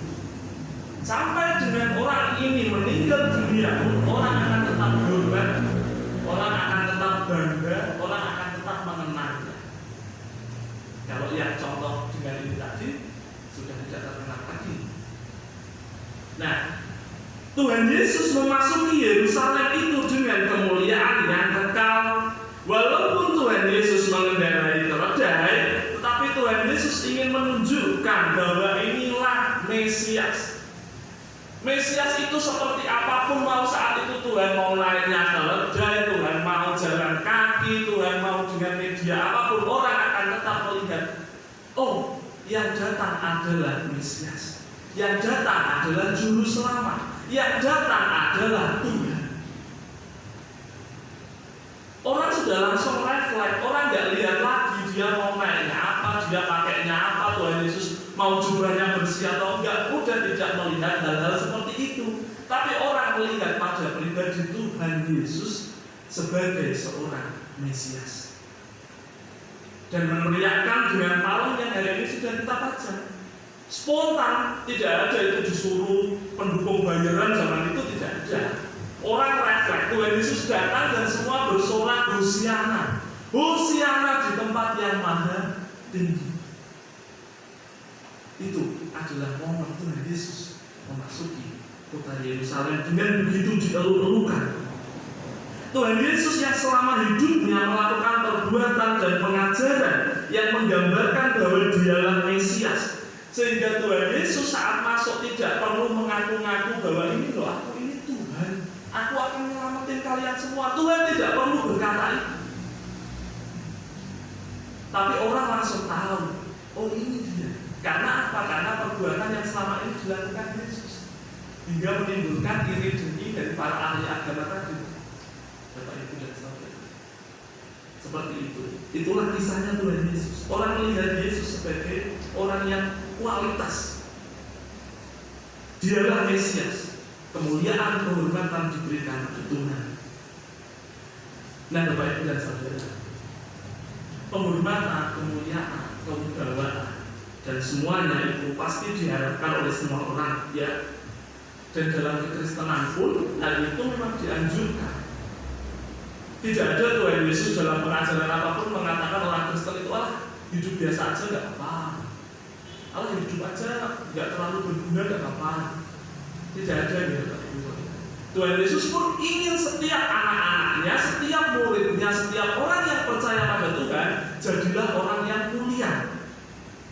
Sampai dengan orang ini meninggal dunia, orang akan tetap hormat, orang akan tetap bangga, orang akan tetap mengenangnya. Kalau yang contoh dengan ini tadi sudah tidak terkenal lagi. Nah, Tuhan Yesus memasuki Yerusalem itu dengan kemuliaan yang kekal. Walaupun Tuhan Yesus mengendarai keledai, tetapi Tuhan Yesus ingin menunjukkan bahwa inilah Mesias. Mesias itu seperti apapun, mau saat itu Tuhan mau naiknya keledai, Tuhan mau jalan kaki, Tuhan mau dengan media apapun, orang akan tetap melihat, oh, yang datang adalah Mesias, yang datang adalah Juru Selamat, yang datang adalah Tuhan. Orang sudah langsung refleks, orang nggak lihat lagi dia mau naiknya apa, dia pakainya apa, Tuhan Yesus mau jubahnya bersih atau enggak, udah tidak melihat hal-hal seperti itu. Tapi orang melihat pada pribadi Tuhan Yesus sebagai seorang Mesias dan meneriakkan dengan palang yang hari ini sudah kita baca. Spontan, tidak ada itu disuruh pendukung bayaran, zaman itu tidak ada. Orang refleks, Tuhan Yesus datang dan semua bersorak Hosiana. Hosiana di tempat yang maha tinggi. Itu adalah momen Tuhan Yesus memasuki kota Yerusalem dengan begitu dieluk-elukan. Tuhan Yesus yang selama hidupnya melakukan perbuatan dan pengajaran yang menggambarkan bahwa dialah Mesias, sehingga Tuhan Yesus saat masuk tidak perlu mengaku-ngaku bahwa ini loh aku, ini Tuhan, aku akan menyelamatin kalian semua. Tuhan tidak perlu berkata itu, tapi orang langsung tahu, oh ini dia. Karena apa? Karena perbuatan yang selama ini dilakukan Yesus, hingga menimbulkan iri dengki dari para ahli agama tadi. Bapak Ibu dan Saudara, seperti itu. Itulah kisahnya Tuhan Yesus. Orang melihat Yesus sebagai orang yang kualitas. Dialah Mesias. Kemuliaan, kehormatan diberikan kepada Tuhan. Nah, Bapak Ibu dan Saudara, penghormatan, kemuliaan, kewibawaan, dan semuanya itu pasti diharapkan oleh semua orang, ya. Dan dalam kekristenan pun hal itu memang dianjurkan. Tidak ada Tuhan Yesus dalam pengajaran apapun mengatakan orang Kristen itu hidup biasa aja nggak apa-apa, hidup aja nggak terlalu berguna nggak apa-apa. Tidak ada gitu. Tuhan Yesus pun ingin setiap anak-anaknya, setiap muridnya, setiap orang yang percaya pada Tuhan, jadilah orang yang mulia.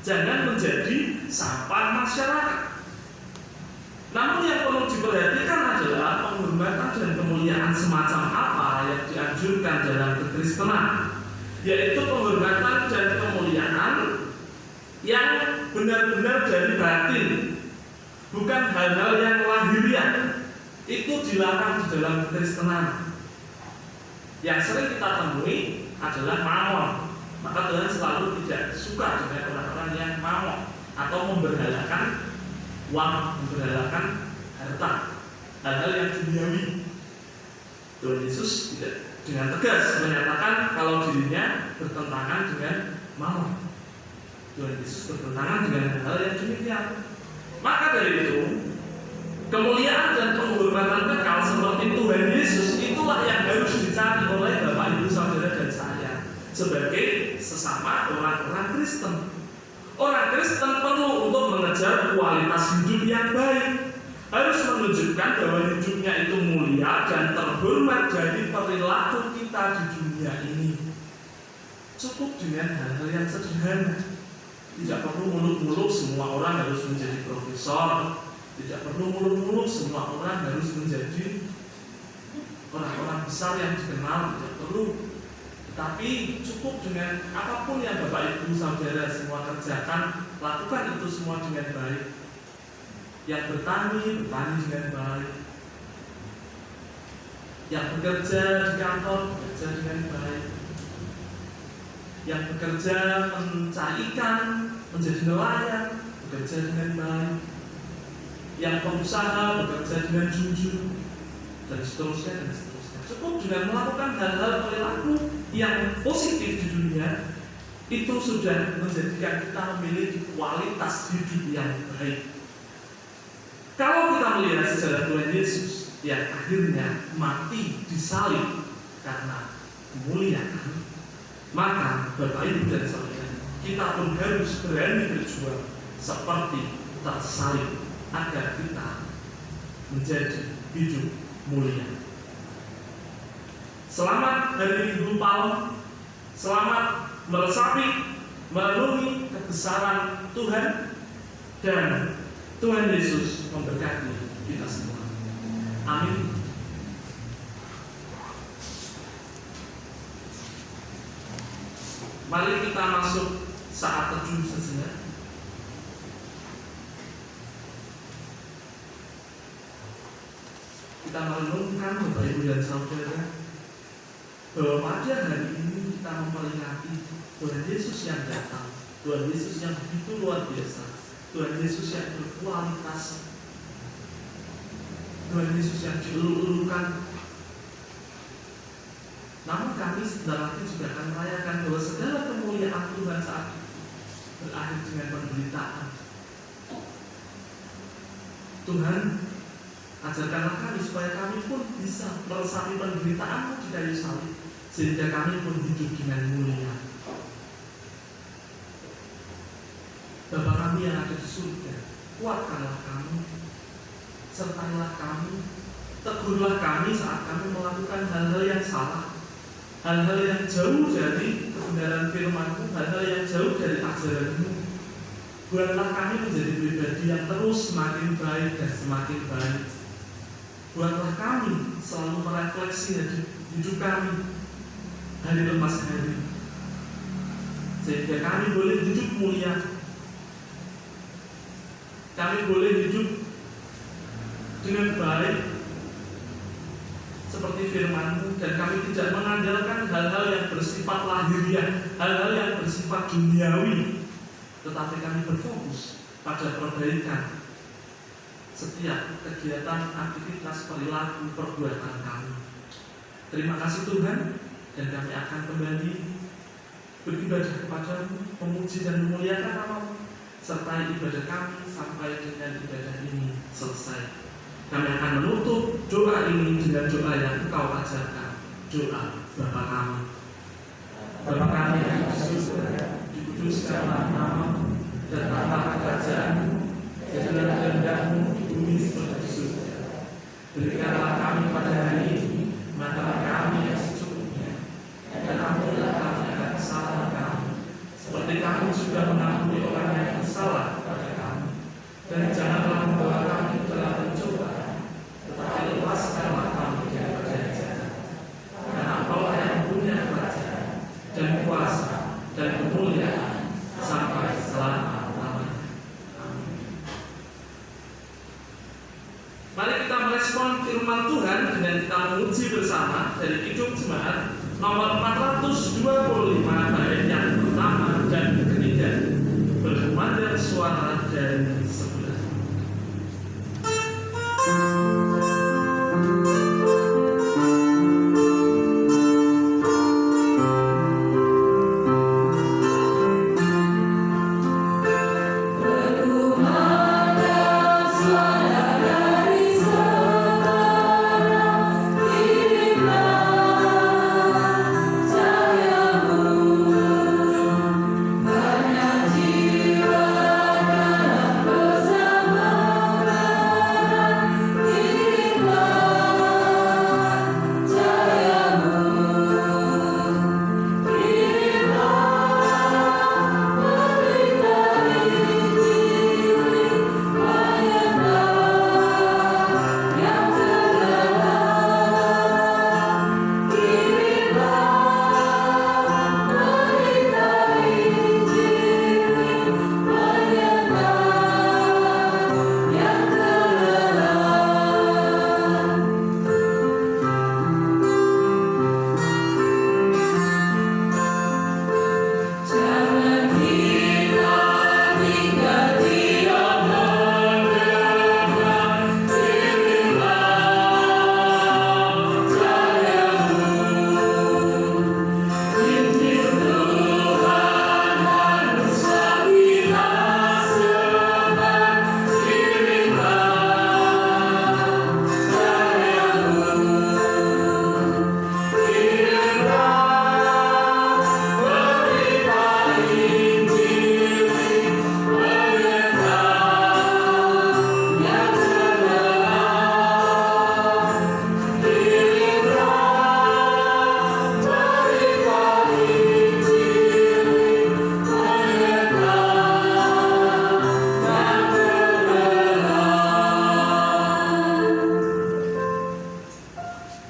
Jangan menjadi sampah masyarakat. Namun yang perlu diperhatikan adalah penghormatan dan kemuliaan semacam apa yang dianjurkan dalam kekristenan, yaitu penghormatan dan kemuliaan yang benar-benar dari batin, bukan hal-hal yang lahiriah. Itu dilarang di dalam kekristenan. Yang sering kita temui adalah mamon. Maka Tuhan selalu tidak suka dengan orang-orang yang mamon atau memberhalakan uang, memberhalakan harta, hal-hal yang duniawi. Tuhan Yesus tidak dengan tegas menyatakan kalau dirinya bertentangan dengan mamon. Tuhan Yesus bertentangan dengan hal yang demikian. Maka dari itu, kemuliaan dan penghormatan kekal seperti Tuhan Yesus itulah yang harus dicari oleh Bapak Ibu Saudara dan saya sebagai sesama orang-orang Kristen. Orang Kristen perlu untuk mengejar kualitas hidup yang baik, harus menunjukkan bahwa hidupnya itu mulia dan terhormat dari perilaku kita di dunia ini. Cukup dengan hal-hal yang sederhana. Tidak perlu muluk-muluk semua orang harus menjadi profesor. Tidak perlu muluk-muluk semua orang harus menjadi orang-orang besar yang dikenal. Tidak perlu. Tapi cukup dengan apapun yang Bapak Ibu Saudara semua kerjakan, lakukan itu semua dengan baik. Yang bertani dengan baik. Yang bekerja di kantor, bekerja dengan baik. Yang bekerja mencari ikan, menjadi nelayan, bekerja dengan baik. Yang pengusaha bekerja dengan jujur, dan seterusnya dan seterusnya. Cukup dengan melakukan hal-hal perilaku yang positif di dunia, itu sudah menjadikan kita memiliki kualitas hidup yang baik. Kalau kita melihat sejarah Tuhan Yesus yang akhirnya mati disalib karena kemuliaan, maka Bapak Ibu dan Saudara, kita pun harus berani berjuang seperti tersalib agar kita menjadi hidup mulia. Selamat hari Minggu Palem, selamat meresapi, merenungi kebesaran Tuhan, dan Tuhan Yesus memberkati kita semua. Amin. Mari kita masuk saat teduh sejenak. Kita merenungkan Bapak Ibu dan Saudara bahwa pada hari ini kita memperingati Tuhan Yesus yang datang, Tuhan Yesus yang begitu luar biasa, Tuhan Yesus yang berkualitas, Tuhan Yesus yang dieluk-elukan. Namun kami sebentar lagi juga akan merayakan bahwa segala kemuliaan Tuhan saat itu berakhir dengan penderitaan. Tuhan, ajarkanlah kami supaya kami pun bisa meresapi penderitaan-Mu di kayu salib, sehingga kami pun hidup dengan mulia. Bapa kami yang ada di surga, kuatkanlah kami, sertailah kami, tegurlah kami saat kami melakukan hal-hal yang salah, hal-hal yang jauh dari kebenaran firman-Mu, hal-hal yang jauh dari ajaran-Mu. Buatlah kami menjadi pribadi yang terus semakin baik dan semakin baik. Buatlah kami selalu merefleksi hidup kami hari lepas hari, sehingga kami boleh hidup mulia, kami boleh hidup dengan baik seperti firman-Mu, dan kami tidak mengandalkan hal-hal yang bersifat lahiriah, hal-hal yang bersifat duniawi, tetapi kami berfokus pada perbaikan setiap kegiatan, aktivitas, perilaku, perbuatan kami. Terima kasih Tuhan, dan kami akan kembali beribadah kepada-Mu, memuji dan memuliakan nama-Mu, serta ibadah kami sampai dengan ibadah ini selesai. Kami akan menutup doa ini dengan doa yang Engkau ajarkan, doa Bapa kami. Bapa kami yang di surga, dikuduskanlah nama-Mu, datanglah kerajaan-Mu, jadilah kehendak-Mu di bumi seperti di surga. kamu juga mengampuni orang yang bersalah kepada kamu. Dan janganlah membawa kami ke dalam pencobaan, tetapi lepaskanlah kami daripada yang jahat. Karena Engkau yang punya kerajaan dan kuasa dan kemuliaan sampai selama-lamanya. Amin. Mari kita merespon firman Tuhan dengan kita menguji bersama dari Kidung Jemaat nomor 425 bait yang pertama dan ketiga, berkumandang suara dari sebelah.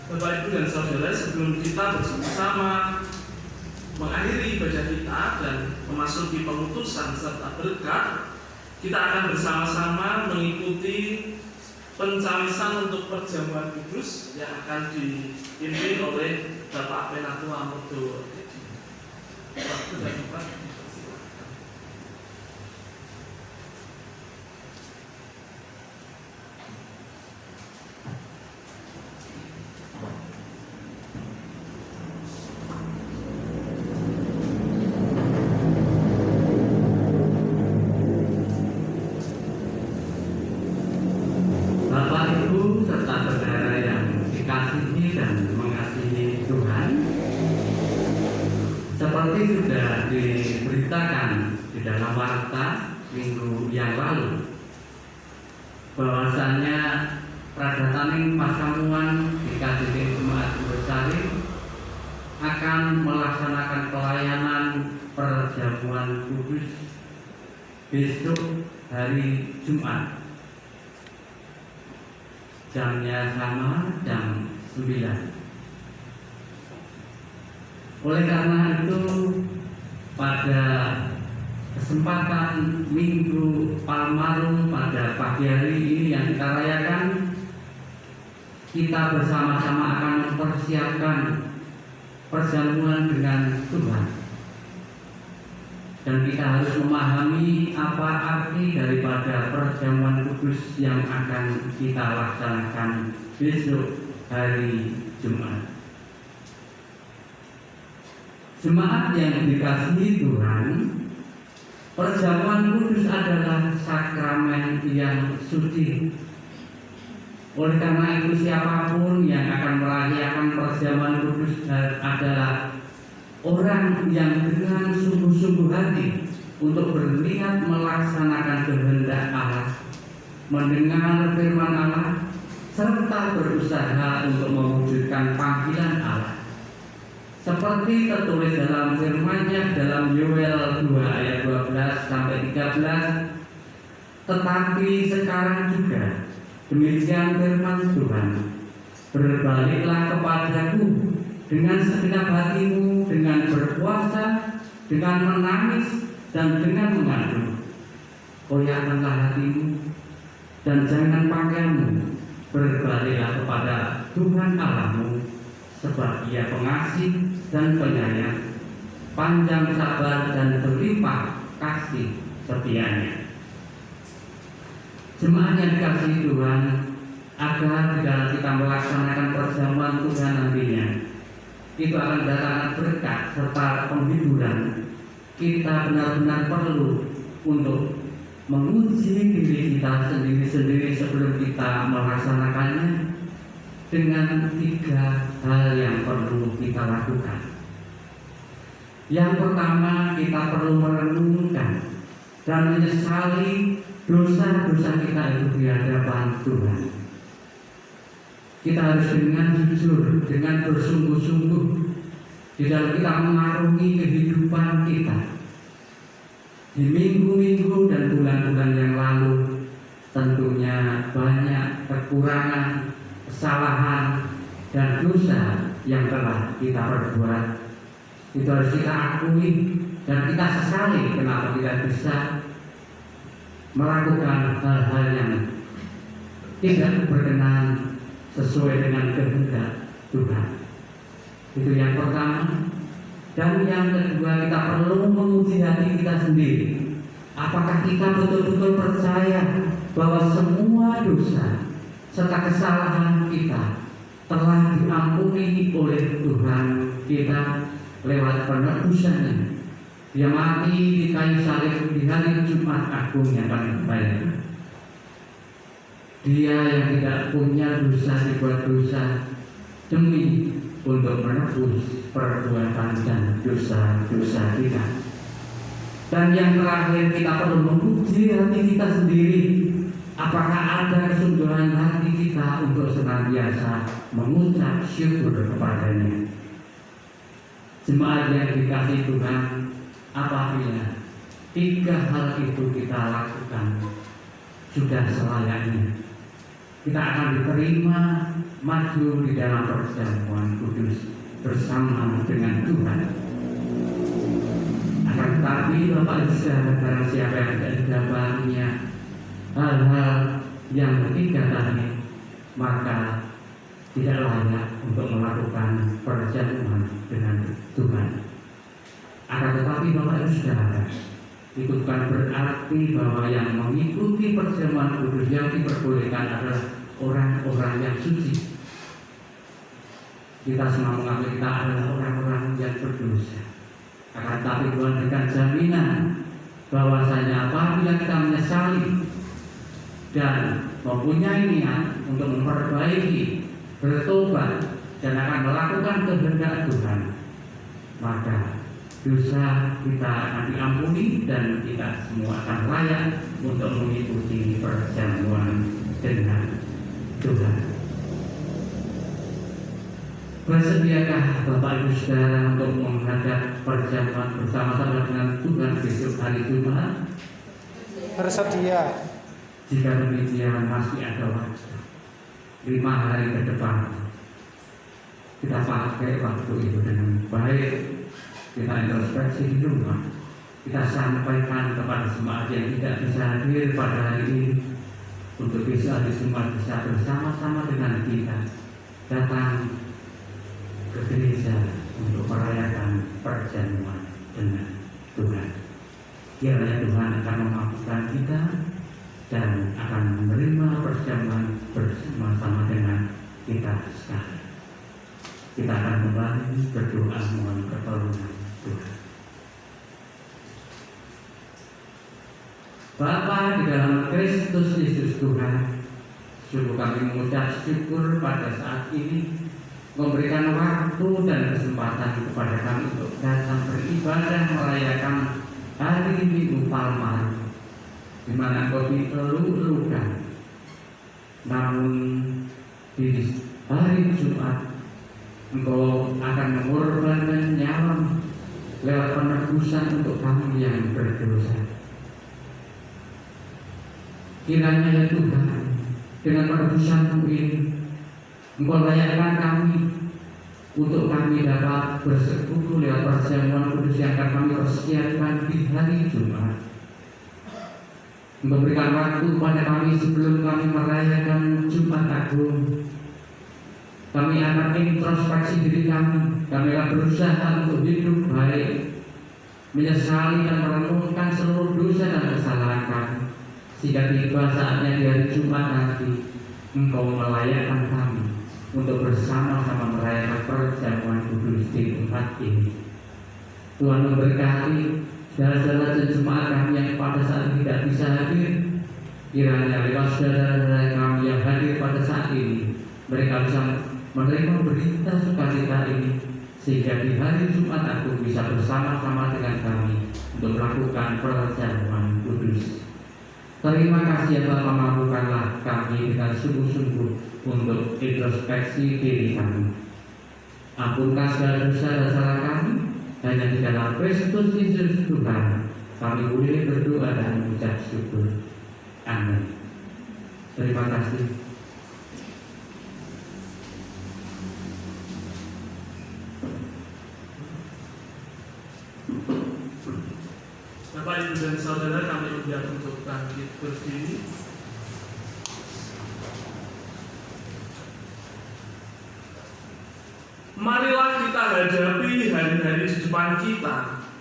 Bapak Ibu dan Saudara, sebelum kita bersama mengakhiri ibadah kita dan memasuki pengutusan serta berkat, kita akan bersama-sama mengikuti pencamisan untuk perjamuan kudus yang akan dipimpin oleh Bapak Penatua Modo. Waktu dan tempat dipersilakan. Seperti sudah diberitakan di dalam warta minggu yang lalu, bahwasanya Pradataning Pasamuan di KJP Jemaat Besari akan melaksanakan pelayanan perjamuan kudus besok hari Jumat. Jamnya sama, jam 9. Oleh karena itu, pada kesempatan Minggu Palmarum pada pagi hari ini yang kita rayakan, kita bersama-sama akan mempersiapkan perjamuan dengan Tuhan. Dan kita harus memahami apa arti daripada perjamuan kudus yang akan kita laksanakan besok hari Jumat. Jemaat yang dikasihi Tuhan, perjamuan kudus adalah sakramen yang suci. Oleh karena itu, siapapun yang akan merayakan perjamuan kudus adalah orang yang dengan sungguh-sungguh hati untuk berniat melaksanakan kehendak Allah, mendengar firman Allah, serta berusaha untuk mewujudkan panggilan Allah. Seperti tertulis dalam firman-Nya dalam Yoel 2 ayat 12 sampai 13, tetapi sekarang juga demikian firman Tuhan, berbaliklah kepadaku dengan segenap hatimu, dengan berpuasa, dengan menangis, dan dengan mengadu. Koyakkanlah hatimu dan jangan pakaianmu, berbaliklah kepada Tuhan Allahmu, sebab Ia pengasih dan penyayang, panjang sabar dan berlimpah kasih setianya. Jemaat yang dikasihi Tuhan, agar di dalam kita melaksanakan perjamuan Tuhan nantinya, itu akan datangkan berkat serta penghiburan. Kita benar-benar perlu untuk menguji diri kita sendiri-sendiri sebelum kita melaksanakannya dengan 3 hal yang perlu kita lakukan. Yang pertama, kita perlu merenungkan dan menyesali dosa-dosa kita itu di hadapan Tuhan. Kita harus dengan jujur, dengan bersungguh-sungguh di dalam kita mengarungi kehidupan kita. Di minggu-minggu dan bulan-bulan yang lalu, tentunya banyak kekurangan, kesalahan, dan dosa yang telah kita perbuat. Itu harus kita akui dan kita sesali kenapa kita bisa melakukan hal-hal yang tidak berkenan sesuai dengan kehendak Tuhan. Itu yang pertama. Dan yang kedua, kita perlu menguji hati kita sendiri. Apakah kita betul-betul percaya bahwa semua dosa serta kesalahan kita telah diampuni oleh Tuhan kita lewat penebusannya. Dia mati di kayu salib di hari Jumat Agung yang paling baik. Dia yang tidak punya dosa dibuat dosa demi untuk menebus perbuatan dan dosa-dosa kita. Dan yang terakhir, kita perlu menguji hati kita sendiri. Apakah ada kesungguhan hati kita untuk senantiasa mengucap syukur kepadanya. Jemaat yang dikasihi Tuhan, apabila 3 hal itu kita lakukan sudah selayaknya, kita akan diterima maju di dalam perjamuan kudus bersama dengan Tuhan. Akan tetapi Bapak Ibu Saudara, barang siapa yang tidak didapatinya hal-hal yang ketiga tadi, maka tidak layak untuk melakukan perjamuan dengan Tuhan. Akan tetapi Bapak Ibu Saudara, itu bukan berarti bahwa yang mengikuti perjamuan kudus yang diperbolehkan adalah orang-orang yang suci. Kita semua mengaku kita adalah orang-orang yang berdosa. Akan tetapi Tuhan berikan jaminan bahwasanya apabila kita menyesali dan mempunyai niat untuk memperbaiki, bertobat, dan akan melakukan kehendak Tuhan, maka dosa kita akan diampuni dan kita semua akan layak untuk mengikuti perjamuan dengan Tuhan. Bersediakah Bapak Ibu Saudara untuk menghadap perjamuan bersama-sama dengan Tuhan besok hari Jumat? Bersedia. Jika demikian masih ada waktu 5 hari ke depan, kita pakai waktu itu dengan baik. Kita introspeksi di rumah, kita sampaikan kepada jemaat yang tidak bisa hadir pada hari ini, untuk bisa hari Jumat bisa bersama-sama dengan kita datang ke gereja untuk merayakan perjamuan dengan Tuhan. Kiranya Tuhan akan memampukan kita dan akan menerima perjamuan bersama-sama dengan kita sekalian. Kita akan kembali berdoa mohon pertolongan Tuhan. Bapa di dalam Kristus Yesus Tuhan, sungguh kami mengucap syukur pada saat ini, memberikan waktu dan kesempatan kepada kami untuk datang beribadah merayakan hari Minggu Palma, di mana Engkau dielulukan. Namun di hari Jumat Engkau akan mengorbankan nyawa lewat penebusan untuk kami yang berdosa. Kiranya ya Tuhan, dengan penebusan-Mu ini, Engkau layakkan kami untuk kami dapat bersekutu lewat perjamuan kudus yang akan kami persiapkan di hari Jumat. Memberikan waktu pada kami sebelum kami merayakan Jumat Agung. Kami akan introspeksi diri kami akan berusaha untuk hidup baik, menyesali dan merenungkan seluruh dosa dan kesalahan kami, sehingga tiba saatnya di hari Jumat nanti Engkau melayakkan kami untuk bersama-sama merayakan perjamuan kudus di tempat ini. Tuhan memberkati saudara-saudara dan jemaat kami yang pada saat ini tidak bisa hadir. Kiranya lewat saudara-saudara kami yang hadir pada saat ini, mereka bisa menerima berita sukacita ini, sehingga di hari Jumat Agung bisa bersama-sama dengan kami untuk melakukan perjamuan kudus. Terima kasih ya Bapa, mampukanlah kami dengan sungguh-sungguh untuk introspeksi diri kami. Ampunkan segala dosa dan salah kami, hanya di dalam Kristus Yesus Tuhan kami boleh berdoa dan mengucap syukur. Amin. Terima kasih. Bapak, Ibu, dan Saudara, kami undang untuk bangkit berdiri. Marilah kita hadapi hari-hari di depan kita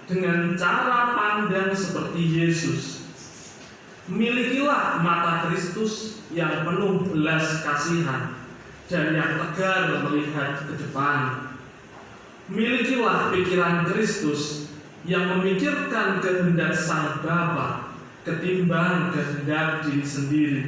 dengan cara pandang seperti Yesus. Milikilah mata Kristus yang penuh belas kasihan dan yang tegar melihat ke depan. Milikilah pikiran Kristus yang memikirkan kehendak Sang Bapa ketimbang kehendak diri sendiri.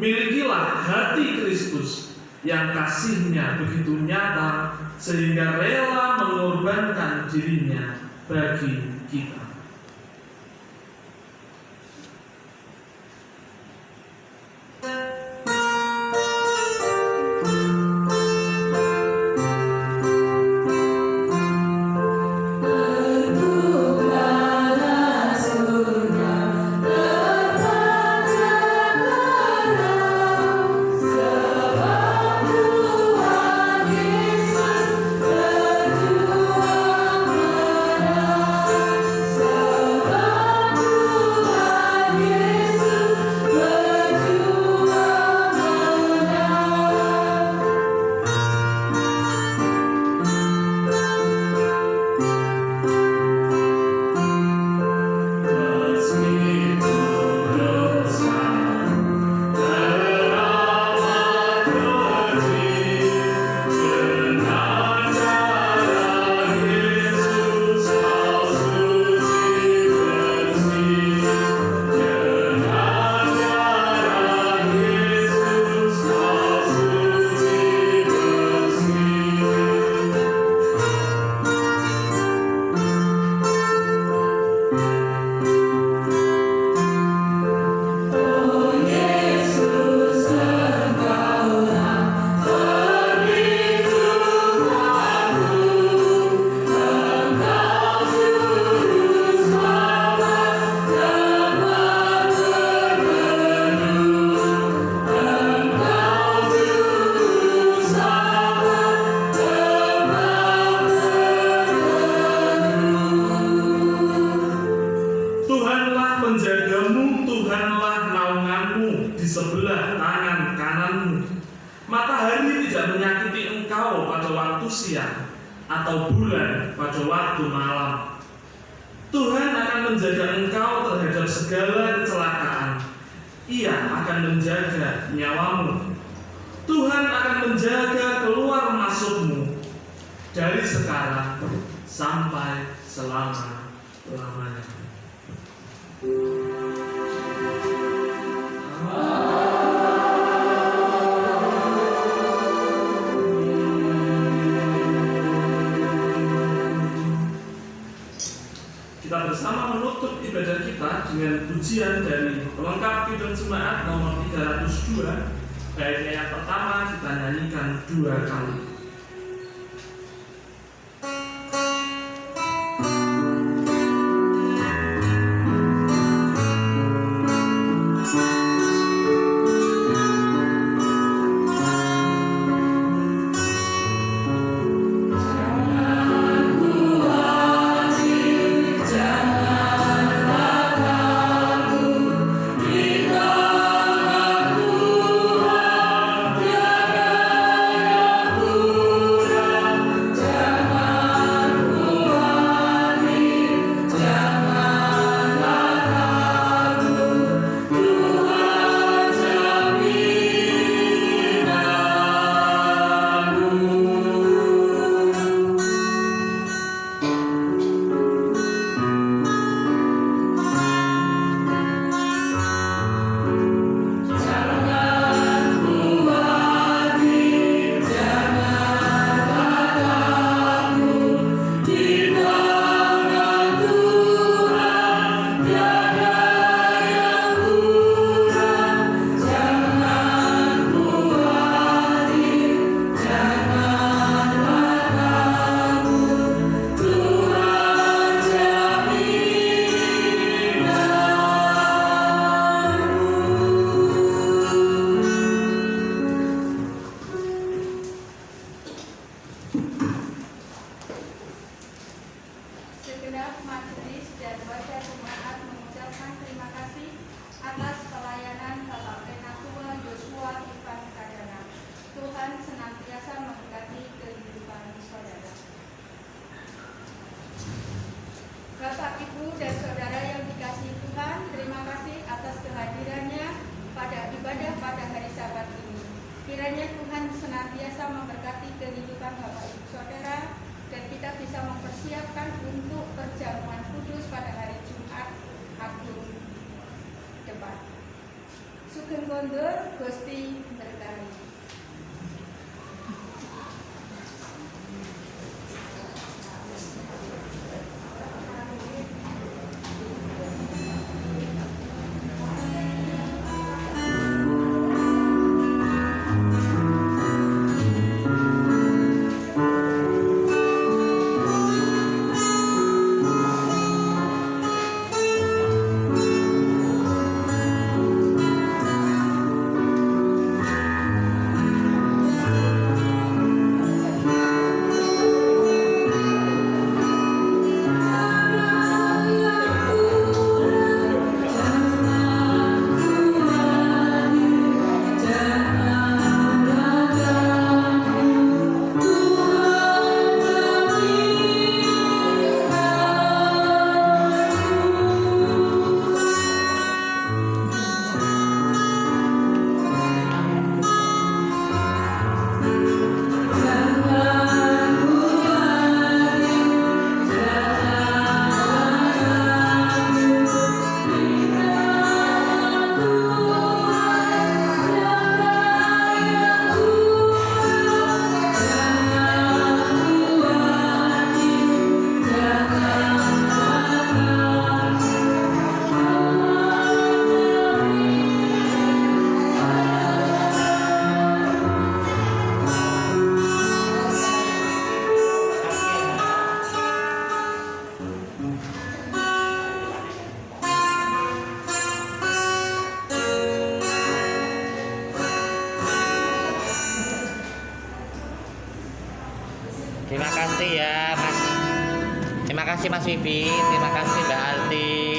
Milikilah hati Kristus yang kasihnya begitu nyata sehingga rela mengorbankan dirinya bagi kita. siang atau bulan pada waktu malam. Tuhan akan menjaga engkau terhadap segala kecelakaan. Ia akan menjaga nyawamu. Tuhan akan menjaga keluar masukmu dari sekarang sampai selama-lamanya. Kita bersama menutup ibadah kita dengan pujian dari pelengkap Kidung Jemaat nomor 302. Baiknya yang pertama kita nyanyikan 2 kali. segenap majelis dan wajah jemaat mengucapkan terima kasih atas pelayanan Bapak Penatua Yosua Ivan Kadana. Tuhan senantiasa memberkati kehidupan saudara. Bapak, Ibu, dan saudara yang dikasihi Tuhan, terima kasih atas kehadirannya pada ibadah pada hari Sabat ini. Kiranya Tuhan senantiasa memberkati kehidupan Bapak Ibu Saudara dan kita bisa mempersiapkan untuk perjamuan kudus pada hari Jumat Agung depan. Sugeng kondur Gusti berkahi. Terima kasih ya Mas. Terima kasih Mas Wibi, terima kasih Mbak Alti.